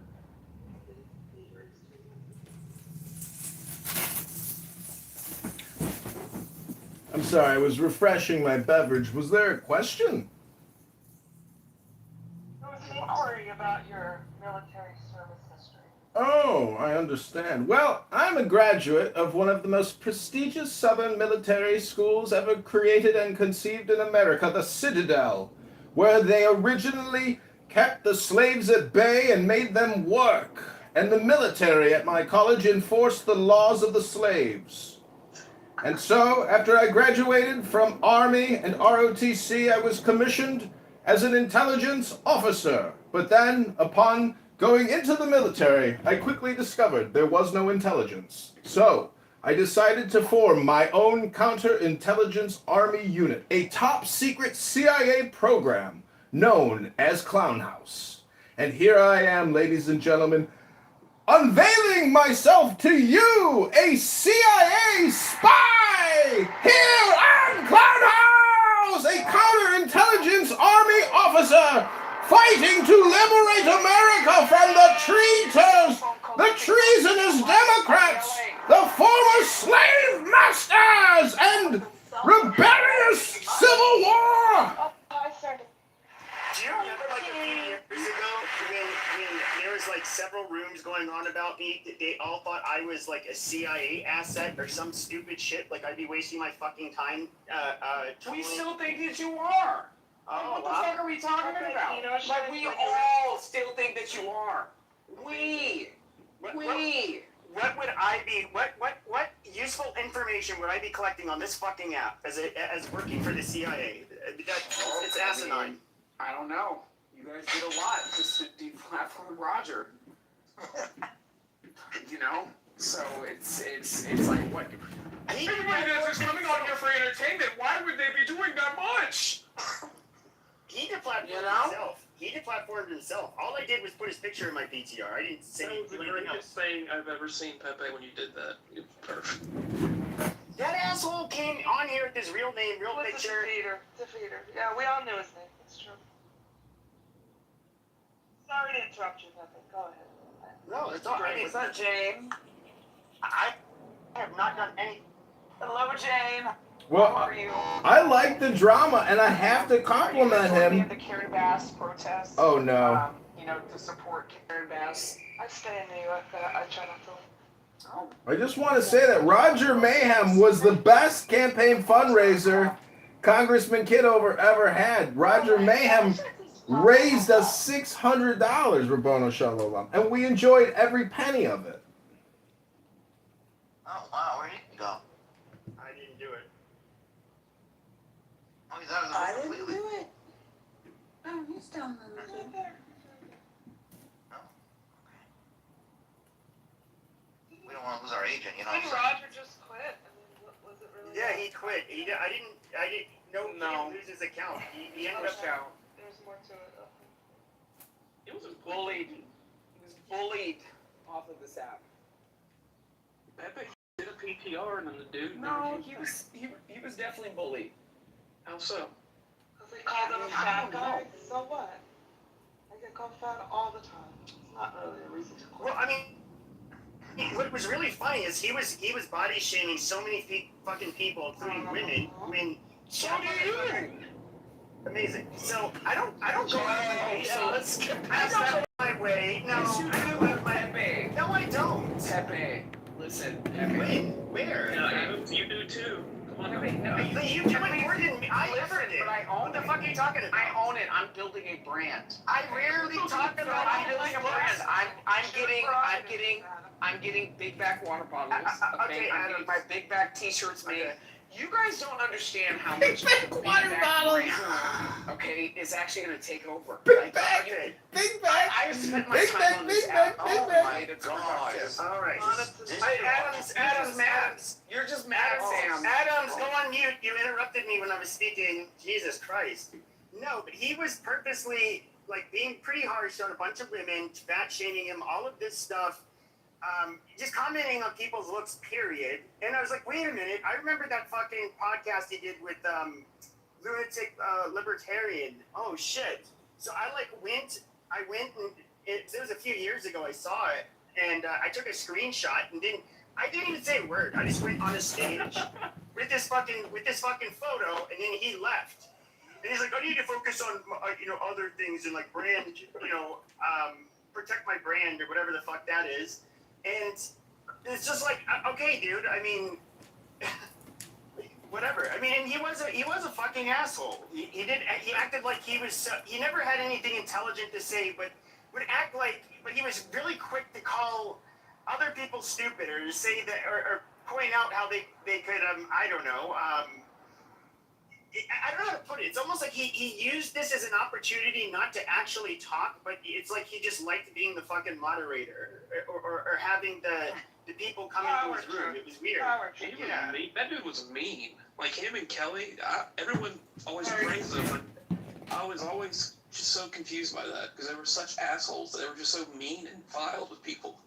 Speaker 7: I'm sorry, I was refreshing my beverage. Was there a question?
Speaker 3: There was an inquiry about your military service history.
Speaker 7: Oh, I understand. Well, I'm a graduate of one of the most prestigious Southern military schools ever created and conceived in America, the Citadel, where they originally kept the slaves at bay and made them work. And the military at my college enforced the laws of the slaves. And so, after I graduated from Army and ROTC, I was commissioned as an intelligence officer. But then, upon going into the military, I quickly discovered there was no intelligence. So, I decided to form my own counterintelligence army unit, a top secret CIA program known as Clown House. And here I am, ladies and gentlemen, unveiling myself to you, a CIA spy, here on Clown House, a counterintelligence army officer fighting to liberate America from the traitors, the treasonous Democrats, the former slave masters, and rebellious Civil War.
Speaker 12: Do you remember like a few years ago when there was like several rooms going on about me that they all thought I was like a CIA asset or some stupid shit, like I'd be wasting my fucking time
Speaker 11: We still think that you are.
Speaker 12: Oh,
Speaker 11: What the fuck are we talking about? Like, we all still think that you are.
Speaker 12: What would I be? What useful information would I be collecting on this fucking app as working for the CIA? It's asinine.
Speaker 11: I don't know. You guys did a lot just to deplatform Roger. You know? So it's like what? Everybody that's just coming on here for entertainment, why would they be doing that much?
Speaker 12: He deplatformed himself. He deplatformed himself. All I did was put his picture in my PTR. I didn't say
Speaker 6: That was the
Speaker 12: anything else.
Speaker 6: greatest thing I've ever seen, Pepe, when you did that. It was perfect.
Speaker 12: That asshole came on here with his real name, real picture.
Speaker 3: Defeater. Yeah, we all knew his name. It's true. Sorry to interrupt you, Pepe. Go ahead.
Speaker 12: No, it's all right.
Speaker 3: Was that Jane?
Speaker 12: I have not done any.
Speaker 3: Hello, Jane.
Speaker 7: Well,
Speaker 3: How are you?
Speaker 7: I like the drama, and I have to compliment him.
Speaker 11: The Karen Bass protest.
Speaker 7: Oh, no.
Speaker 11: To support Karen Bass.
Speaker 3: I stay in New York, but I try not to.
Speaker 11: Oh.
Speaker 7: I just want to say that Roger Mayhem was the best campaign fundraiser Congressman Kitover ever had. Roger Mayhem raised us $600, Rabono Shalom, and we enjoyed every penny of it.
Speaker 8: Oh, wow, where did you go?
Speaker 12: I didn't do it.
Speaker 8: Oh, he's out of the room completely.
Speaker 13: it. Oh, he's down the room.
Speaker 8: We don't want to lose our agent, you know.
Speaker 3: Did Roger just quit? I mean, was it really?
Speaker 12: Yeah, he quit. I didn't. No, he didn't lose his account. He ended up.
Speaker 3: There's more to it.
Speaker 11: He was bullied. He was bullied off of this app.
Speaker 6: Pepe did a PTR and then the dude.
Speaker 11: No, he was definitely bullied.
Speaker 6: How so?
Speaker 3: Because they called him a fat guy. So what? I get called fat all the time. It's not really a reason to quit.
Speaker 12: Well, I mean, what was really funny is he was body shaming so many fucking people, including women. I mean,
Speaker 11: So do you.
Speaker 12: Amazing. So I don't go out of my way.
Speaker 11: So let's get
Speaker 12: I
Speaker 11: past
Speaker 12: don't
Speaker 11: that.
Speaker 12: go my way. No,
Speaker 11: Yes, you
Speaker 12: I
Speaker 11: do,
Speaker 12: don't go out of my
Speaker 11: Pepe.
Speaker 12: No, I don't.
Speaker 11: Pepe, listen, Pepe.
Speaker 12: When? Where?
Speaker 6: Yeah, you do too. Come
Speaker 12: You do it more than me. I ever did.
Speaker 11: But I own
Speaker 12: what the fuck are you talking about?
Speaker 11: I own it. I'm building a brand.
Speaker 12: I rarely talk about
Speaker 11: I'm building a brand. I'm getting big back water bottles.
Speaker 12: Okay,
Speaker 11: I'm getting my big back t-shirts made.
Speaker 12: Okay.
Speaker 11: You guys don't understand how much
Speaker 7: Big back water bottles.
Speaker 11: Okay, is actually going to take over.
Speaker 7: Big bag. Big bag.
Speaker 11: I spent my
Speaker 7: Big
Speaker 11: time
Speaker 7: bag.
Speaker 11: on this
Speaker 7: Big
Speaker 11: app.
Speaker 7: bag. Big
Speaker 11: Oh
Speaker 7: bag.
Speaker 11: my God.
Speaker 12: All right.
Speaker 11: Adams. You're just mad, Sam.
Speaker 12: Adams, go on mute. You interrupted me when I was speaking. Jesus Christ. No, but he was purposely like being pretty harsh on a bunch of women, fat shaming him, all of this stuff. Just commenting on people's looks, period. And I was like, wait a minute. I remember that fucking podcast he did with lunatic libertarian. Oh shit. So I went and it was a few years ago. I saw it and I took a screenshot and I didn't even say a word. I just went on a stage with this fucking photo and then he left. And he's like, I need to focus on other things and like brand, protect my brand or whatever the fuck that is. And it's just like, okay, dude. I mean, whatever. I mean, and he was a fucking asshole. He acted like he never had anything intelligent to say, but would act like. But he was really quick to call other people stupid or to say that or point out how they could I don't know. I don't know how to put it. It's almost like he used this as an opportunity not to actually talk, but it's like he just liked being the fucking moderator or having the people come into his room. It was weird.
Speaker 6: That dude was mean. Like him and Kelly, everyone always praised them. I was always just so confused by that because they were such assholes. They were just so mean and vile with people.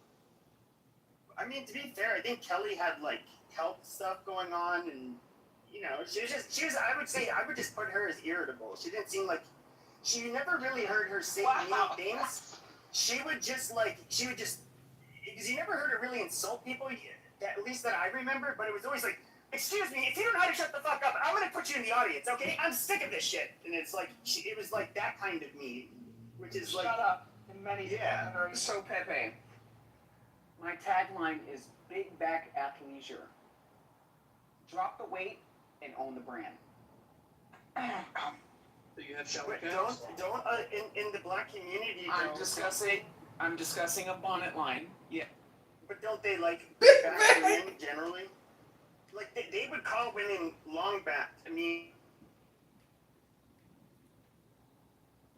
Speaker 12: I mean, to be fair, I think Kelly had like health stuff going on and. She was. I would just put her as irritable. She didn't seem like, you never really heard her say mean things. She would just, because you never heard her really insult people, at least that I remember, but it was always like, excuse me, if you don't know how to shut the fuck up, I'm going to put you in the audience, okay? I'm sick of this shit. And it's like, it was like that kind of mean, which is like.
Speaker 11: Shut up. In many
Speaker 12: Yeah.
Speaker 11: So, Pepe, my tagline is Big Back Athleisure. Drop the weight and own the brand.
Speaker 6: Do you have shower
Speaker 12: But
Speaker 6: caps?
Speaker 12: don't in the black community.
Speaker 11: I'm discussing a bonnet line. Yeah.
Speaker 12: But don't they like back women generally? Like they would call women long back. I mean.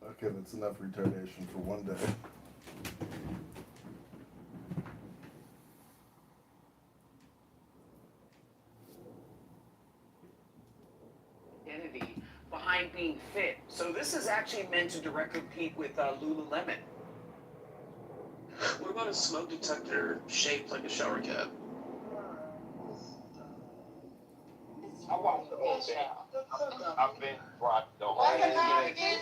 Speaker 7: Okay, that's enough retardation for one day.
Speaker 11: Identity behind being fit. So this is actually meant to directly compete with Lululemon.
Speaker 6: What about a smoke detector shaped like a shower cap?
Speaker 2: I watched the whole thing. I've been watched the whole thing.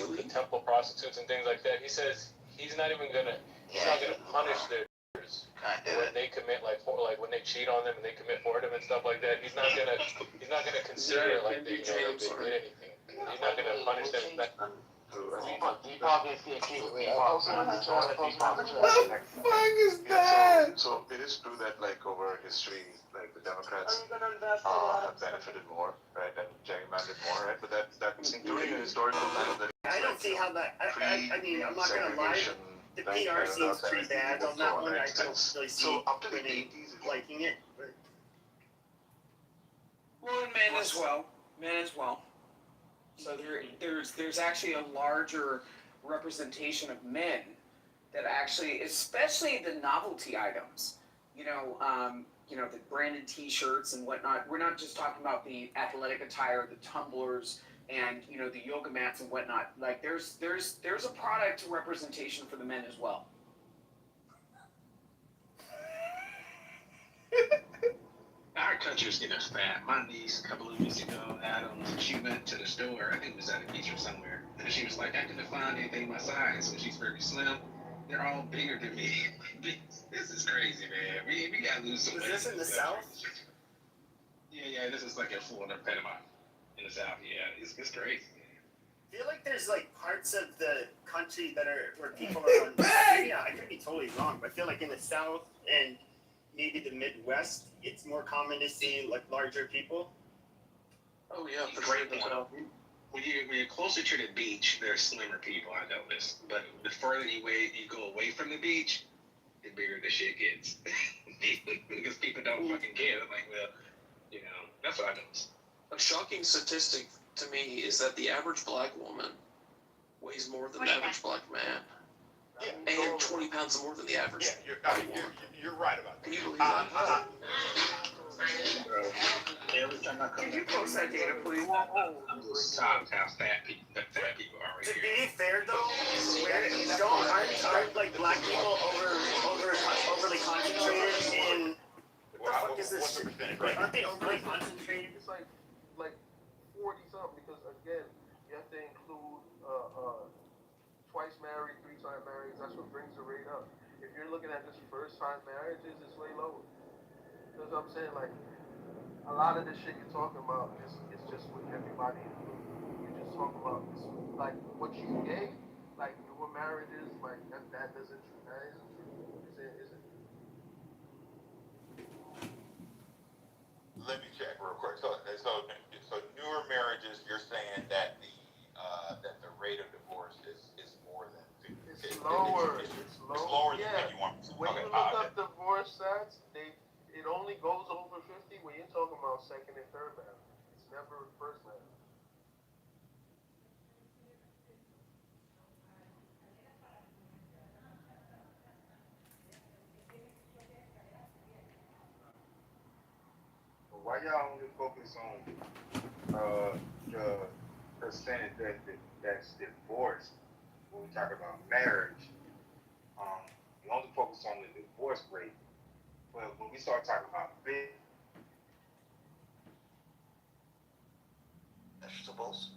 Speaker 2: With the temple prostitutes and things like that. He says he's not gonna punish their when they commit when they cheat on them and they commit whoredom and stuff like that. He's not gonna consider like they did anything. He's not gonna punish them.
Speaker 7: What the fuck is that?
Speaker 5: So it is true that over history, the Democrats have benefited more, right, and gerrymandered more, right? But that's including a historical lens that.
Speaker 12: I don't see how that. I mean, I'm not gonna lie. The PR seems pretty bad on that one. I don't really see women liking it. But.
Speaker 11: Well, and men as well. So there's actually a larger representation of men that actually, especially the novelty items, the branded T-shirts and whatnot. We're not just talking about the athletic attire, the tumblers, and the yoga mats and whatnot. Like there's a product representation for the men as well.
Speaker 14: Our country's getting fat. My niece, a couple of weeks ago, Adams, she went to the store. I think it was at a beach or somewhere, and she was like, "I couldn't find anything my size." So she's very slim. They're all bigger than me. This is crazy, man. We gotta lose some weight.
Speaker 12: Is this in the South?
Speaker 14: Yeah. This is like in Florida, Panama, in the South. Yeah, it's crazy.
Speaker 12: I feel like there's parts of the country that are where people are on. Yeah, I could be totally wrong, but I feel like in the South and maybe the Midwest, it's more common to see like larger people.
Speaker 6: Oh yeah, the great point.
Speaker 14: When you're closer to the beach, there's slimmer people. I noticed, but the further you go away from the beach, the bigger the shit gets. Because people don't fucking care. They're like, well, that's what I noticed.
Speaker 6: A shocking statistic to me is that the average black woman weighs more than the average black man.
Speaker 15: Yeah.
Speaker 6: And 20 pounds more than the average.
Speaker 15: Yeah, you're right about that.
Speaker 6: Can you believe that?
Speaker 14: Every time I come
Speaker 9: Can you post that data, please?
Speaker 14: Stop how fat people are right
Speaker 12: To
Speaker 14: here.
Speaker 12: be fair though, aren't like black people overly concentrated in what the fuck is this shit? Aren't they overly concentrated?
Speaker 16: It's like 40 something because again you have to include twice married, 3-time married. That's what brings the rate up. If you're looking at just first time marriages, it's way lower. That's what I'm saying. Like a lot of the shit you're talking about is just with everybody included. You're just talking about this, like what you gave, like your marriages, like that isn't true. Is it?
Speaker 15: Let me check real quick. So newer marriages, you're saying that the rate of divorce is more than 50.
Speaker 16: It's lower. It's lower
Speaker 15: than 51%.
Speaker 16: When you look up divorce stats, it only goes over 50 when you're talking about second and third marriage. It's never first marriage.
Speaker 17: Why y'all only focus on the percentage that's divorced when we talk about marriage? You only focus on the divorce rate, but when we start talking about
Speaker 8: vegetables,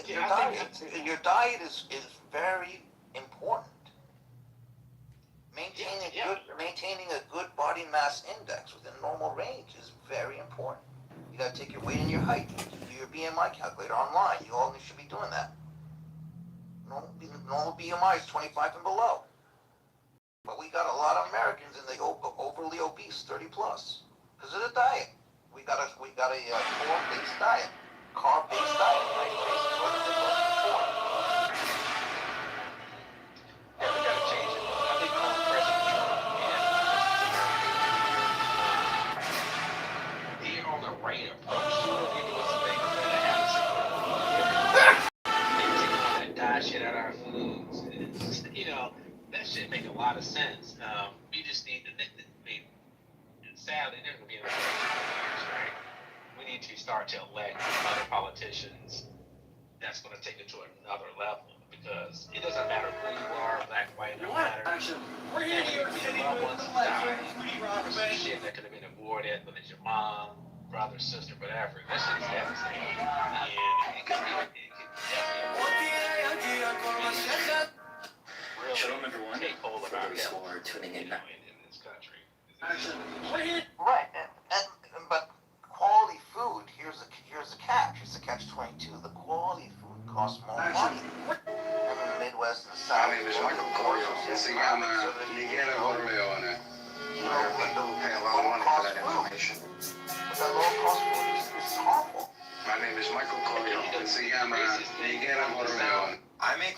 Speaker 8: your diet is very important. Maintaining a good body mass index within normal range is very important. You gotta take your weight and your height. Do your BMI calculator online. You all should be doing that. Normal BMI is 25 and below. But we got a lot of Americans in the overly obese, 30 plus, because of the diet. We got a carb-based diet. Carb-based diet, right? Based on the before.
Speaker 14: Yeah, we gotta change it. I think President Trump he on the right approach to it. He was things that have that dye shit out of our foods. It's just, that shit make a lot of sense. We just need to. Sadly, they're gonna be in the years, right? We need to start to elect other politicians that's going to take it to another level, because it doesn't matter who you are, black, white, no matter.
Speaker 11: We're here in New York City.
Speaker 14: Shit that could have been avoided, whether it's your mom, brother, sister, whatever. This shit is devastating. And it could definitely really take hold of our health tuning in this country.
Speaker 8: Right, but quality food. Here's the catch. Here's the catch-22. The quality food costs more money. In the Midwest and the South.
Speaker 18: My name is Michael Corio. Se llama Miguel Corleone. People pay a lot of money for that information.
Speaker 8: But that low-cost food is harmful.
Speaker 18: My name is Michael Corio. Se llama Miguel Corleone.
Speaker 14: I make.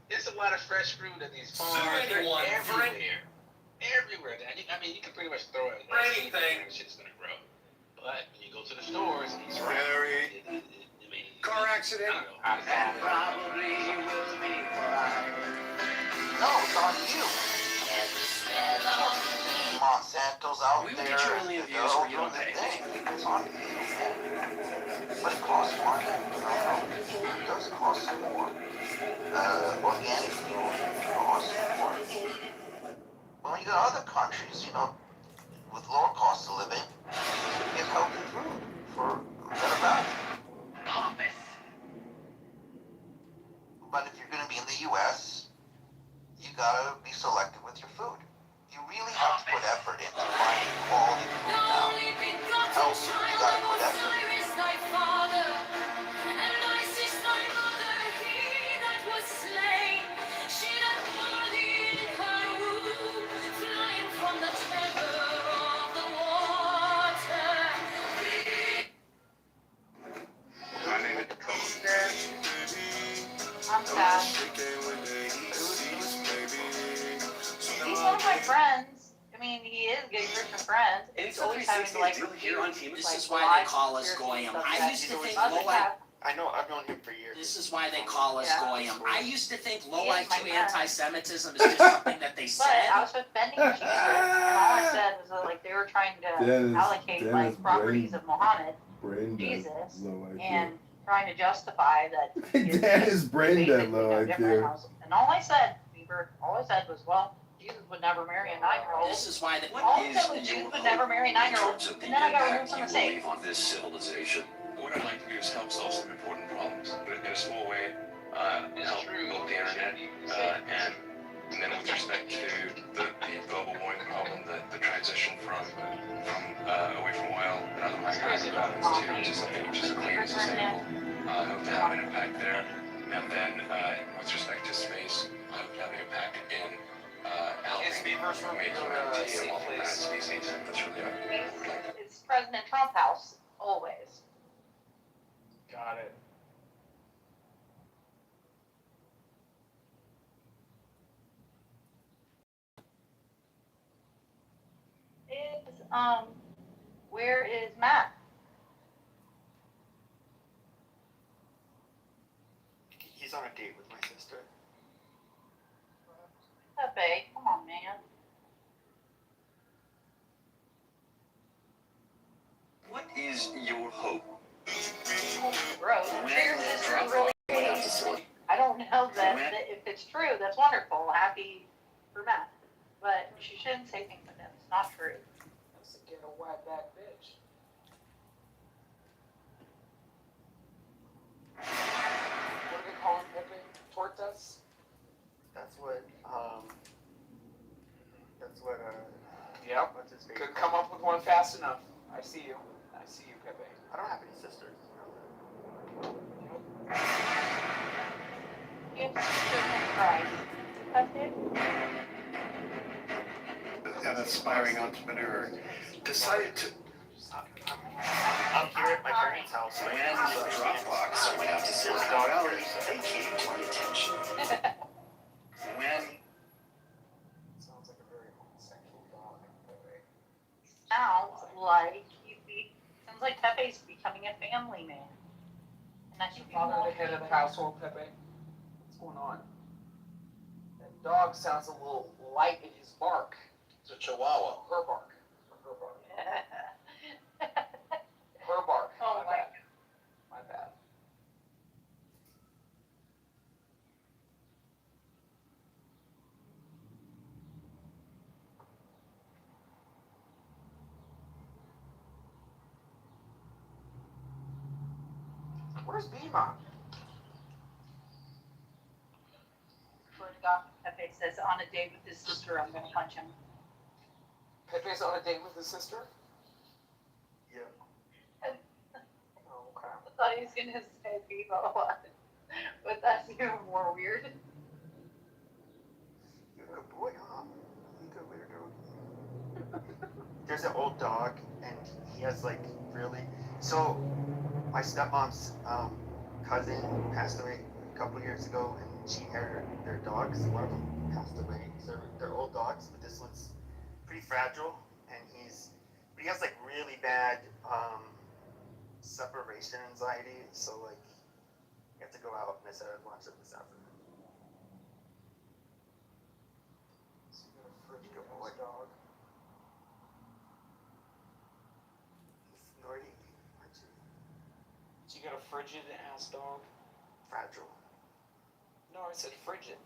Speaker 14: There's a lot of fresh fruit at these farms. Everywhere. I mean, you can pretty much throw it in anything, and shit's gonna grow. But when you go to the stores, he's right.
Speaker 18: Car accident.
Speaker 14: I don't know how to that
Speaker 8: probably will be fine. No, it's on you. Monsanto's out there. They're all doing the thing. It's on you. But it costs money. It does cost some more. Organic food costs more. When you got other countries, with lower cost of living, you get healthy food for better value. But if you're going to be in the U.S., you gotta be selective with your food. You really have to put effort into finding quality food now. Health, you gotta put effort.
Speaker 19: friends. I mean, he is getting Christian friends.
Speaker 20: And it's
Speaker 19: always
Speaker 20: okay,
Speaker 19: having to like.
Speaker 20: here on team.
Speaker 19: This is why they call us goyim. I used to think low IQ.
Speaker 20: I know, I've known him for years.
Speaker 19: This is why they call us goyim. I used to think low IQ anti-Semitism is just something that they said. But I was defending Jesus, and all I said was that like they were trying to allocate like properties of Muhammad, Jesus, and trying to justify that.
Speaker 7: Dan is brain dead, low IQ.
Speaker 19: And all I said was, well, Jesus would never marry a 9-year-old. This is why all I said was Jesus would never marry a 9-year-old, and then I got removed from the state.
Speaker 21: On this civilization. What I'd like to do is help solve some important problems, but in a small way, help build the internet, and then with respect to the global warming problem, the transition from away from oil and other hydrocarbons to something which is clean and sustainable, I hope to have an impact there. And then with respect to space, I hope to have an impact in helping make humanity a multi-planet species. That's really what I would like to do.
Speaker 19: It's President Trump House, always.
Speaker 11: Got it.
Speaker 19: Where is Matt?
Speaker 20: He's on a date with my sister.
Speaker 19: Pepe, come on, man.
Speaker 21: What is your hope?
Speaker 19: Gross. Your sister really. I don't know that if it's true, that's wonderful. Happy for Matt. But she shouldn't say things like that. It's not true.
Speaker 11: That's a ghetto white back bitch. What do they call him, Pepe? Tortas?
Speaker 20: That's what,
Speaker 11: Yep.
Speaker 20: what's his face?
Speaker 11: Could come up with one fast enough. I see you, Pepe.
Speaker 20: I don't have any sisters.
Speaker 19: You have sisters in Christ. That's it.
Speaker 21: An aspiring entrepreneur decided to.
Speaker 20: I'm here at my parents' house.
Speaker 21: When the Dropbox went out to Silicon Valley, they came to my attention. When
Speaker 11: Sounds like a very homosexual dog, Pepe.
Speaker 19: Sounds like Pepe's becoming a family man. And that should be
Speaker 11: Father, the head of the household, Pepe. What's going on? That dog sounds a little light in his bark.
Speaker 21: it's a Chihuahua.
Speaker 11: Her bark. Her bark.
Speaker 19: Oh my.
Speaker 11: My bad. Where's Beema?
Speaker 19: Swear to God, Pepe says on a date with his sister, I'm gonna punch him.
Speaker 11: Pepe's on a date with his sister?
Speaker 20: Yeah.
Speaker 11: Oh, okay.
Speaker 19: I thought he was gonna say Viva one, but that's even more weird.
Speaker 20: You're a good boy, huh? You good little dog. There's an old dog, and he has like really. So, my stepmom's cousin passed away a couple years ago, and she inherited their dogs. One of them passed away. So they're old dogs, but this one's pretty fragile, and he has like really bad separation anxiety. So like, you have to go out, and I said I'd watch it this afternoon.
Speaker 11: So you got a frigid ass dog.
Speaker 20: He's snorting, aren't you?
Speaker 11: So you got a frigid ass dog?
Speaker 20: Fragile.
Speaker 11: No, I said frigid.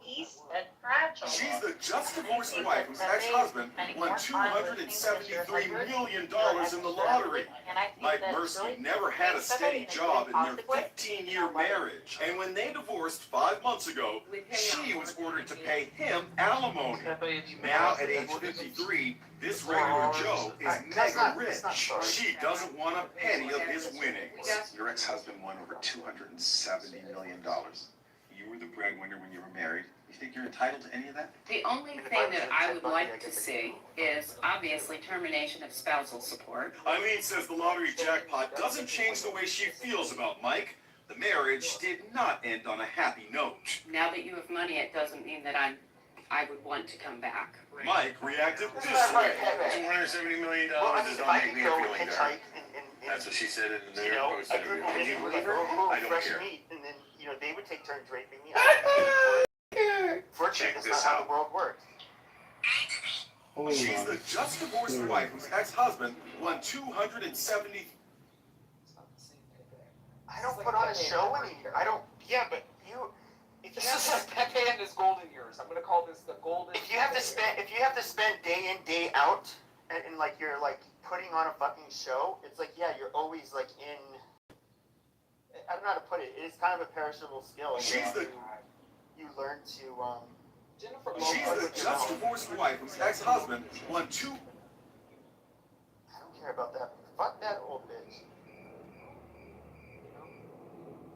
Speaker 19: East and fragile.
Speaker 22: She's the just divorced wife whose ex-husband won $273 million in the lottery. Mike Mercy never had a steady job in their 15-year marriage. And when they divorced 5 months ago, she was ordered to pay him alimony. Now, at age 53, this regular Joe is mega rich. She doesn't want a penny of his winnings.
Speaker 21: Your ex-husband won over $270 million. You were the breadwinner when you were married. You think you're entitled to any of that?
Speaker 23: The only thing that I would like to see is obviously termination of spousal support.
Speaker 22: Eileen says the lottery jackpot doesn't change the way she feels about Mike. The marriage did not end on a happy note.
Speaker 23: Now that you have money, it doesn't mean that I would want to come back.
Speaker 22: Mike reacted this way.
Speaker 18: $270 million does not make me a feeling better. That's what she said in the New York Post interview. Can you believe her? I don't care.
Speaker 20: And then, they would take turns raping me. Fortunately, that's not how the world works.
Speaker 22: She's the just divorced wife whose ex-husband won 270.
Speaker 20: I don't put on a show anymore. I don't. Yeah, but
Speaker 11: This is Pepe and his golden years. I'm gonna call this the golden.
Speaker 20: If you have to spend day in day out, and like you're like putting on a fucking show, it's like you're always like in. I don't know how to put it. It's kind of a perishable skill. You learn to
Speaker 11: Jennifer.
Speaker 22: She's the just divorced wife whose ex-husband won 2.
Speaker 20: I don't care about that. Fuck that old bitch.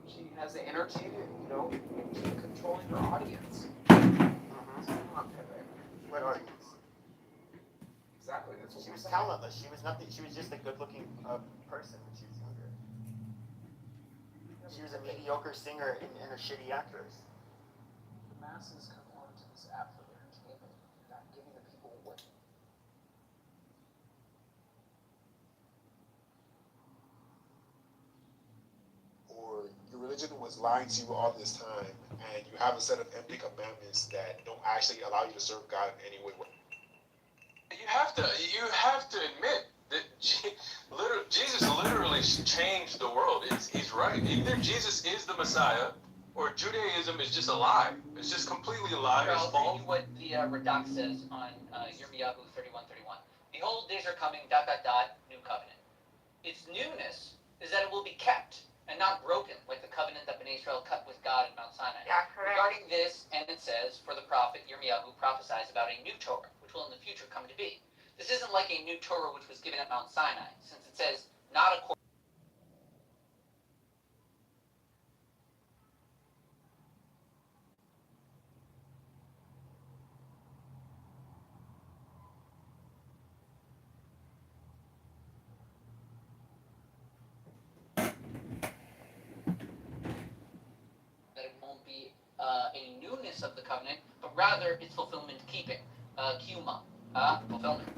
Speaker 11: She has the energy to, keep controlling her audience.
Speaker 20: What audience?
Speaker 11: Exactly. That's what
Speaker 20: She was talentless. She was nothing. She was just a good-looking person when she was younger. She was a mediocre singer and a shitty actress.
Speaker 11: The masses come onto this app for their entertainment, not giving the people what.
Speaker 1: Or your religion was lying to you all this time, and you have a set of empty commandments that don't actually allow you to serve God in any way.
Speaker 2: You have to admit that Jesus literally changed the world. He's right. Either Jesus is the Messiah, or Judaism is just a lie. It's just completely a lie.
Speaker 4: I'll tell you what the Radak says on Yirmiyahu 31:31. Behold, days are coming, ... new covenant. Its newness is that it will be kept and not broken, like the covenant that Bnei Israel cut with God at Mount Sinai.
Speaker 20: Yeah, correct.
Speaker 4: Regarding this, and it says, for the prophet Yirmiyahu prophesies about a new Torah, which will in the future come to be. This isn't like a new Torah which was given at Mount Sinai, since it says, not according that it won't be a newness of the covenant, but rather its fulfillment keeping, kiyuma, fulfillment.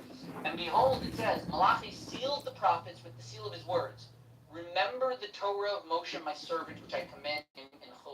Speaker 4: And behold, it says, Malachi sealed the prophets with the seal of his words. Remember the Torah of Moshe, my servant, which I command in